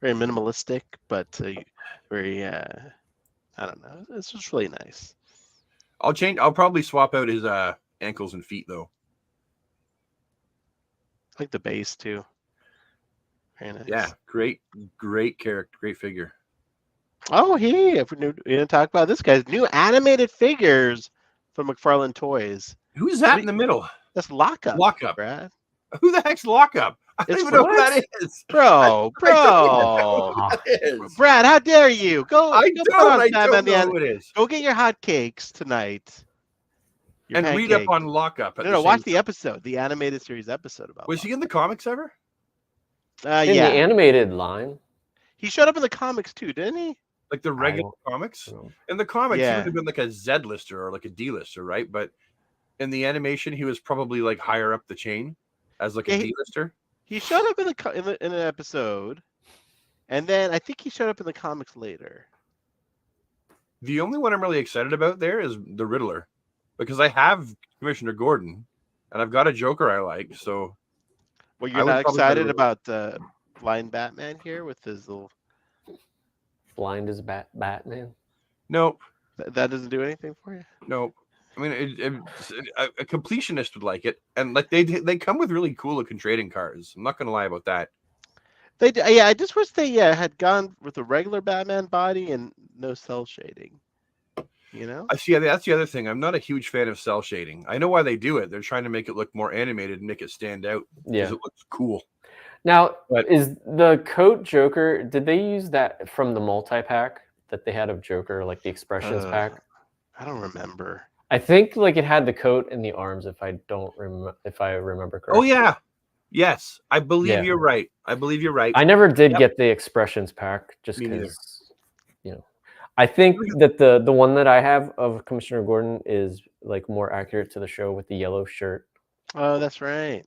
Very minimalistic, but very I don't know. It's just really nice. I'll probably swap out his ankles and feet though. I like the base too. Very nice. Yeah, great character, great figure. Oh, if we didn't talk about this guy's new animated figures from McFarlane Toys. Who's that in the middle? That's Lockup. Lockup, Brad. Who the heck's Lockup? I don't even know who that is. Bro. Brad, how dare you? I don't know who it is. Go get your hotcakes tonight. And read up on Lockup. No, watch the episode, the animated series episode about Was he in the comics ever? In the animated line. He showed up in the comics too, didn't he? Like the regular comics? In the comics, he would have been like a Z-lister or like a D-lister, right? But in the animation, he was probably like higher up the chain as like a D-lister. He showed up in an episode, and then I think he showed up in the comics later. The only one I'm really excited about there is the Riddler, because I have Commissioner Gordon, and I've got a Joker I like. So, well, you're not excited about the blind Batman here with his little blind as Batman? Nope. That doesn't do anything for you. Nope. I mean, a completionist would like it, and like they come with really cool looking trading cards. I'm not gonna lie about that. I just wish they had gone with a regular Batman body and no cell shading. You know, I see. That's the other thing. I'm not a huge fan of cell shading. I know why they do it. They're trying to make it look more animated and make it stand out. Yeah, it looks cool. Now, is the coat Joker? Did they use that from the multi-pack that they had of Joker, like the Expressions pack? I don't remember. I think like it had the coat and the arms, if I remember correctly. Oh yeah, yes, I believe you're right. I never did get the Expressions pack just because, I think that the one that I have of Commissioner Gordon is like more accurate to the show with the yellow shirt. Oh, that's right.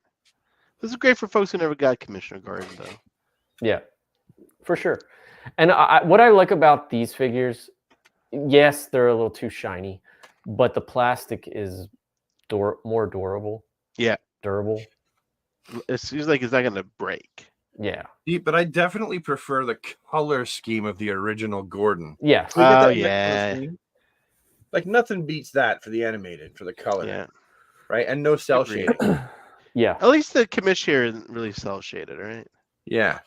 This is great for folks who never got Commissioner Gordon, though. Yeah, for sure. And what I like about these figures, yes, they're a little too shiny, but the plastic is more durable. Yeah. Durable. It seems like it's not going to break. Yeah. But I definitely prefer the color scheme of the original Gordon. Yes. We get Oh, that yeah. scheme. Like nothing beats that for the animated, for the color. Yeah. Right? And no cell Agreed. shading. Yeah. At least the commish here isn't really cell shaded, right? Yeah.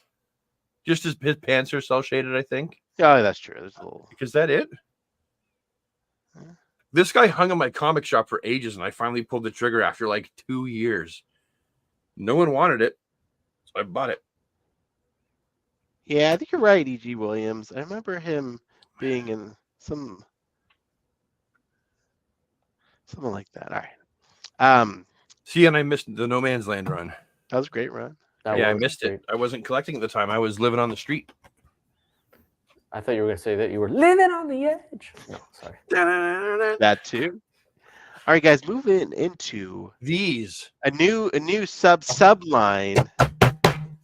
Just as his pants are cell shaded, I think. Oh, that's true. There's a little. Is that it? Huh? This guy hung in my comic shop for ages, and I finally pulled the trigger after like 2 years. No one wanted it, so I bought it. Yeah, I think you're right, E.G. Williams. I remember him being in something like that. All right. See, and I missed the No Man's Land run. That was a great run. I missed it. I wasn't collecting at the time. I was living on the street. I thought you were going to say that you were living on the edge. No, sorry. That too. All right, guys, moving into these a new sub line.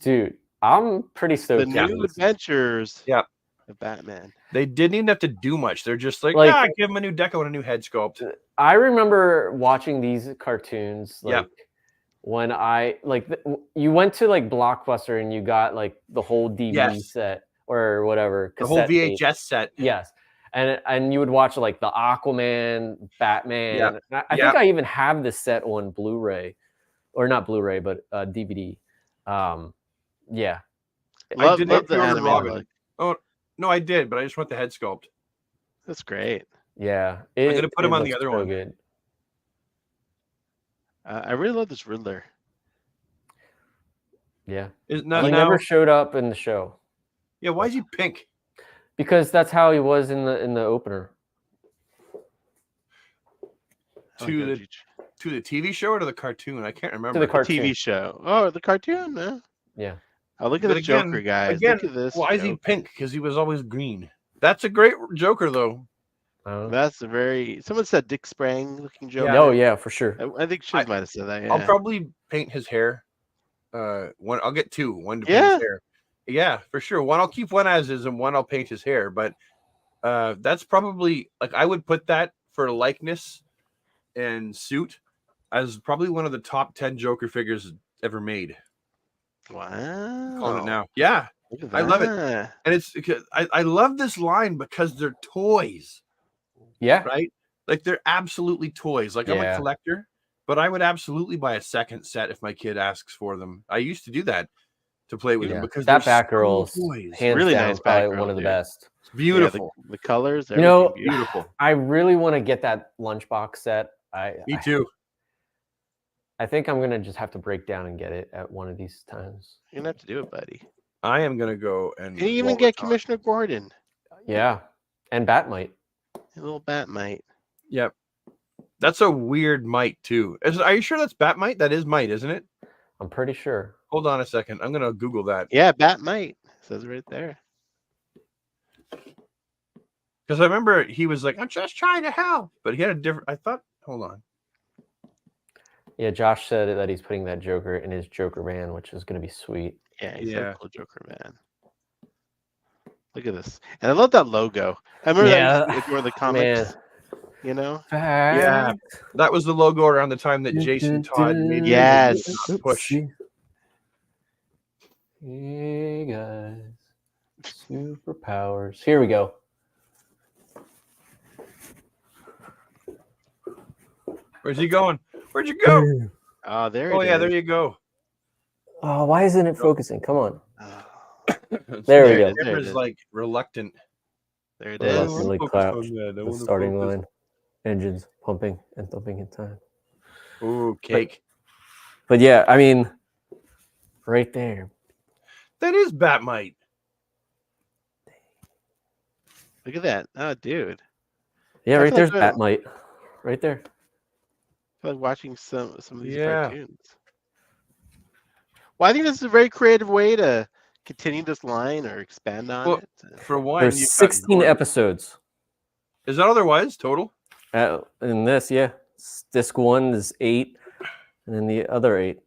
Dude, I'm pretty stoked. The new adventures. Yeah. Of Batman. They didn't even have to do much. They're just like give him a new deco and a new head sculpt. I remember watching these cartoons like when I you went to like Blockbuster and you got like the whole DVD set or whatever. The whole VHS tape. Set. Yes. And you would watch like the Aquaman, Batman. Yeah. I think I even have the set on Blu-ray, or not Blu-ray, but DVD. Yeah. Love the anime. Oh no, I did, but I just want the head sculpt. That's great. Yeah, I'm gonna put him on the other one. Good. I really love this Riddler. Yeah, he never showed up in the show. Yeah, why is he pink? Because that's how he was in the opener. To the TV show or to the cartoon? I can't remember. To the cartoon. TV show. Oh, the cartoon, man. Yeah. Oh, look at the Joker, guys. Look at this. Why is he pink? Because he was always green. That's a great Joker, though. That's a very. Someone said Dick Sprang looking Joker. Oh yeah, for sure. I think Shiz might have said that. Yeah. I'll probably paint his hair. One. I'll get two. One to paint his hair. Yeah, for sure. One I'll keep one as is, and one I'll paint his hair. But that's probably like I would put that for likeness and suit as probably one of the top 10 Joker figures ever made. Wow. Calling it now. Yeah. I love it. And it's because I love this line because they're toys. Yeah. Right? Like they're absolutely toys. Like I'm a collector, but I would absolutely buy a second set if my kid asks for them. I used to do that to play with them because that Batgirl's hands really down nice probably one of the best. It's beautiful. The colors, beautiful. I really want to get that lunchbox set. Me too. I think I'm gonna just have to break down and get it at one of these times. You're gonna have to do it, buddy. I am gonna go and you even get Commissioner Gordon. Yeah, and Batmite. A little Batmite. Yep, that's a weird mite too. Are you sure that's Batmite? That is mite, isn't it? I'm pretty sure. Hold on a second. I'm gonna Google that. Yeah, Batmite. It says right there. Because I remember he was like, "I'm just trying to help," but he had a different. I thought. Hold on. Yeah, Josh said that he's putting that Joker in his Joker van, which is going to be sweet. Yeah, he's a cool Joker man. Look at this. And I love that logo. I remember that was the comics. Man. You know? Yeah. That was the logo around the time that Jason Todd made the push. Hey guys. Superpowers. Here we go. Where's he going? Where'd you go? Oh, there. Oh, yeah, there you go. Oh, why isn't it focusing? Come on. There we go. The camera's like reluctant. There it is. Reluctantly crouched. The starting line. Engines pumping and thumping in time. Ooh, cake. But yeah, I mean, right there. That is Batmite. Look at that. Oh, dude. Yeah, right there's Batmite. Right there. I feel like watching some of these cartoons. Well, I think this is a very creative way to continue this line or expand on it. For one, there's 16 episodes. Is that otherwise total? In this, yeah. Disc 1 is 8, and then the other 8.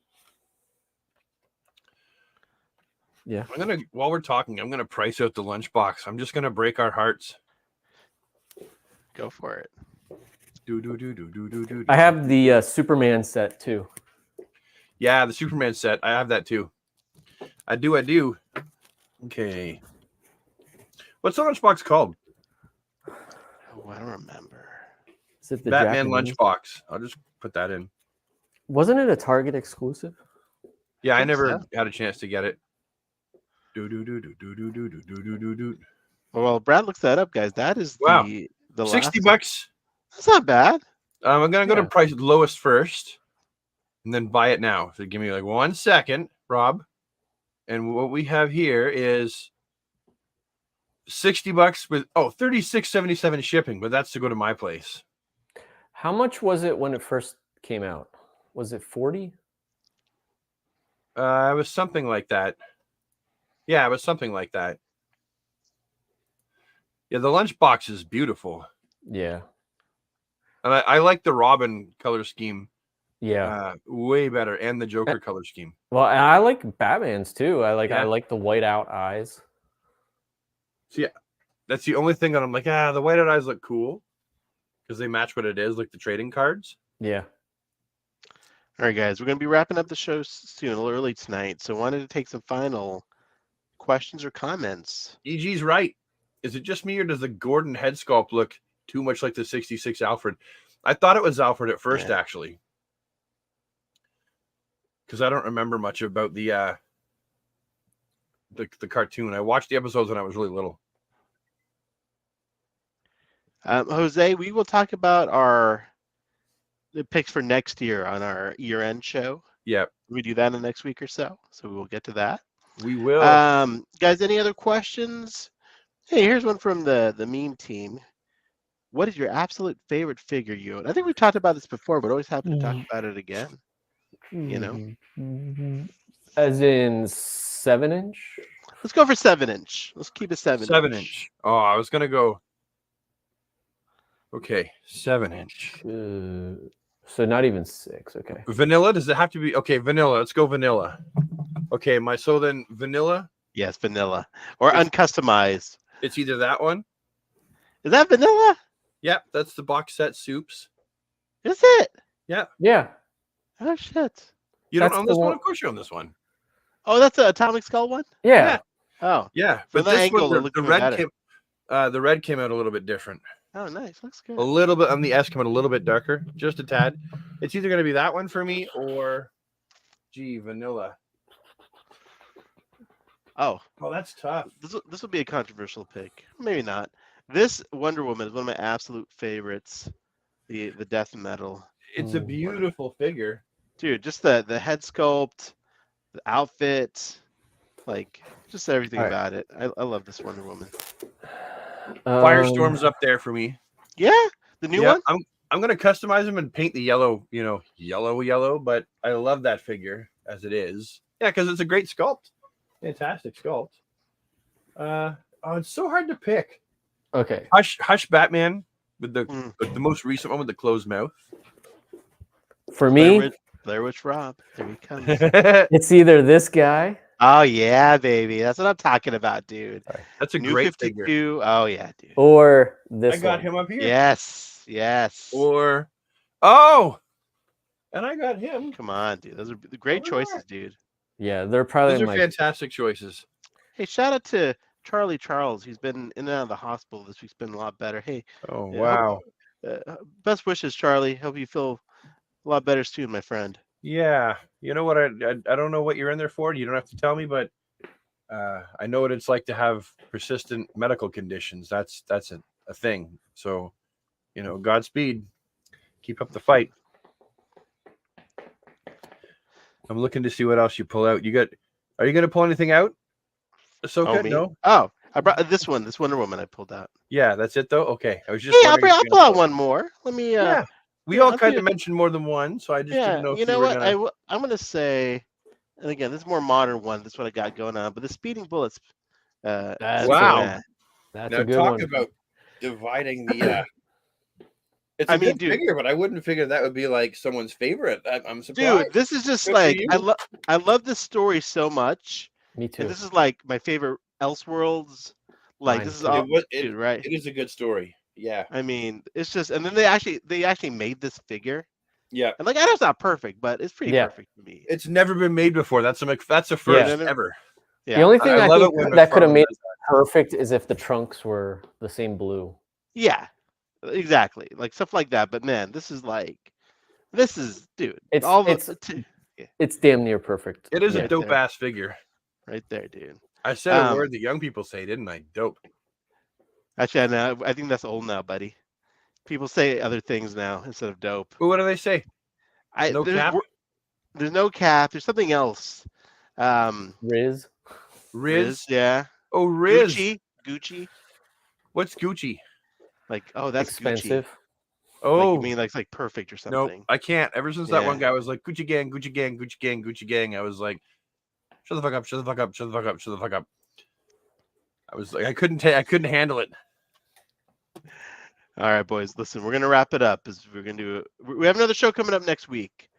Yeah. While we're talking, I'm gonna price out the lunchbox. I'm just gonna break our hearts. Go for it. I have the Superman set too. Yeah, the Superman set. I have that too. I do. Okay. What's the lunchbox called? Oh, I don't remember. Is it the Batman Japanese? lunchbox. I'll just put that in. Wasn't it a Target exclusive? Yeah, I think never so. had a chance to get it. Do. Well, Brad looks that up, guys. That is Wow. the last $60. That's not bad. I'm gonna go to Yeah. price lowest first, and then buy it now. So give me like 1 second, Rob. And what we have here is $60 with $36.77 shipping, but that's to go to my place. How much was it when it first came out? Was it 40? It was something like that. Yeah, it was something like that. Yeah, the lunchbox is beautiful. Yeah. And I like the Robin color scheme. Yeah. Way better, and the Joker color scheme. Well, and I like Batman's too. I Yeah. like the white out eyes. So yeah, that's the only thing that I'm like, the white out eyes look cool because they match what it is, like the trading cards. Yeah. All right, guys, we're going to be wrapping up the show soon, a little early tonight. So, wanted to take some final questions or comments. EG's right. Is it just me, or does the Gordon head sculpt look too much like the 66 Alfred? I thought it was Alfred at first, actually, because I don't remember much about the cartoon. I watched the episodes when I was really little. Jose, we will talk about the picks for next year on our year-end show. Yeah, we do that in the next week or so. So we will get to that. We will. Guys, any other questions? Hey, here's one from the meme team. What is your absolute favorite figure you own? I think we've talked about this before, but always happy to talk about it again. You know, as in 7-inch. Let's go for 7-inch. Let's keep it 7-inch. 7-inch. Oh, I was gonna go. Okay, 7-inch. So not even 6. Okay. Vanilla? Does it have to be? Okay, vanilla. Let's go vanilla. Okay, so then vanilla. Yes, vanilla or uncustomized. It's either that one. Is that vanilla? Yep, that's the box set soups. Is it? Yeah. Yeah. Oh shit. You don't own this one? Of course you own this one. Oh, that's a Atomic Skull one? Yeah. Oh. Yeah. But this angle, one, the red came out a little bit different. Oh, nice. Looks good. A little bit on the S came out a little bit darker, just a tad. It's either going to be that one for me or vanilla. Oh, that's tough. This will be a controversial pick. Maybe not. This Wonder Woman is one of my absolute favorites. The death metal. It's a beautiful figure, dude. Just the head sculpt, the outfit, like just everything about it. I love this Wonder Woman. Firestorm's up there for me. Yeah, the new one. I'm gonna customize him and paint the yellow, yellow. But I love that figure as it is. Yeah, because it's a great sculpt. Fantastic sculpt. It's so hard to pick. Okay. Hush Batman with the most recent one with the closed mouth. For me, Blair Witch Rob. There he comes. It's either this guy. Oh yeah, baby. That's what I'm talking about, dude. That's a New great 52. figure. Oh yeah, dude. Or this. I got him up here. Yes. Or and I got him. Come on, dude. Those are the great choices, dude. Yeah, they're probably those are fantastic choices. Hey, shout out to Charlie Charles. He's been in and out of the hospital this week. He's been a lot better. Hey. Oh wow. Best wishes, Charlie. Hope you feel a lot better soon, my friend. Yeah, you know what? I don't know what you're in there for. You don't have to tell me, but I know what it's like to have persistent medical conditions. That's a thing. So, Godspeed. Keep up the fight. I'm looking to see what else you pull out. Are you going to pull anything out? Ahsoka? No. Oh, I brought this Wonder Woman I pulled out. Yeah, that's it though. Okay, I was just. Hey, I'll pull out one more. Let me. Yeah. We all kind of mentioned more than one, so I just didn't know. You know what? I'm gonna say, and again, this is more modern one. This is what I got going on. But the Speeding Bullets. Wow, that's now a good talk one. About dividing the. It's a good figure, but I wouldn't figure that would be like someone's favorite. I'm surprised. Dude, this is just like I love this story so much. Me too. And this is like my favorite Elseworlds. Like this is all dude, right? It is a good story. Yeah. I mean, it's just, and then they actually made this figure. Yeah. And like, I know it's not perfect, but it's pretty perfect for me. It's never been made before. That's a first ever. Yeah. The only thing I I love think it when that could have McFarlane made does it perfect is if the trunks were the same blue. Yeah, exactly. Like stuff like that. But man, this is dude. It's All it's the yeah, it's damn near perfect. It is a right dope there, ass figure. right there, dude. I said a word that young people say, didn't I? Dope. Actually, I think that's old now, buddy. People say other things now instead of dope. Well, what do they say? I No there's cap? there's no cap. There's something else. Riz. Riz, Riz? yeah. Oh, Riz. Gucci. What's Gucci? Like, oh, that's Gucci. Expensive. Like, you Oh, mean like perfect or nope. something? I can't. Ever since that Yeah. one guy was like, Gucci gang, Gucci gang, Gucci gang, Gucci gang, I was like, shut the fuck up, shut the fuck up, shut the fuck up, shut the fuck up. I was like, I couldn't handle it. All right, boys. Listen, we're gonna wrap it up. We have another show coming up next week,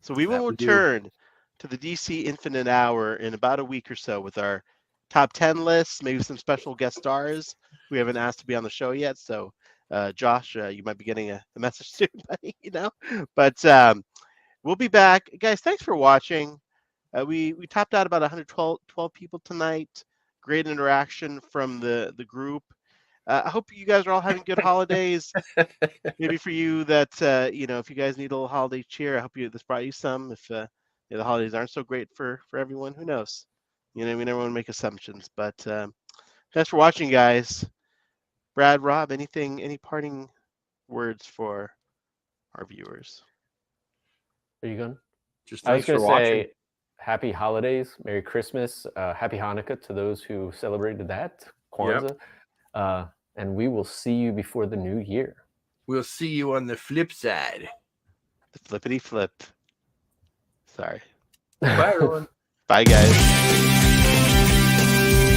so we will That we do. return to the DC Infinite Hour in about a week or so with our top 10 lists, maybe some special guest stars we haven't asked to be on the show yet. So, Josh, you might be getting a message soon, buddy. But we'll be back, guys. Thanks for watching. We topped out about 112 people tonight. Great interaction from the group. I hope you guys are all having good holidays. Maybe for you that if you guys need a little holiday cheer, I hope this brought you some. If the holidays aren't so great for everyone, who knows? We never want to make assumptions. But thanks for watching, guys. Brad, Rob, any parting words for our viewers? Are you going? Just I was thanks going for to watching. say happy holidays, Merry Christmas, Happy Hanukkah to those who celebrated that, Kwanzaa. Yep. And we will see you before the new year. We'll see you on the flip side. The flippity flip. Sorry. Bye, everyone. Bye, guys.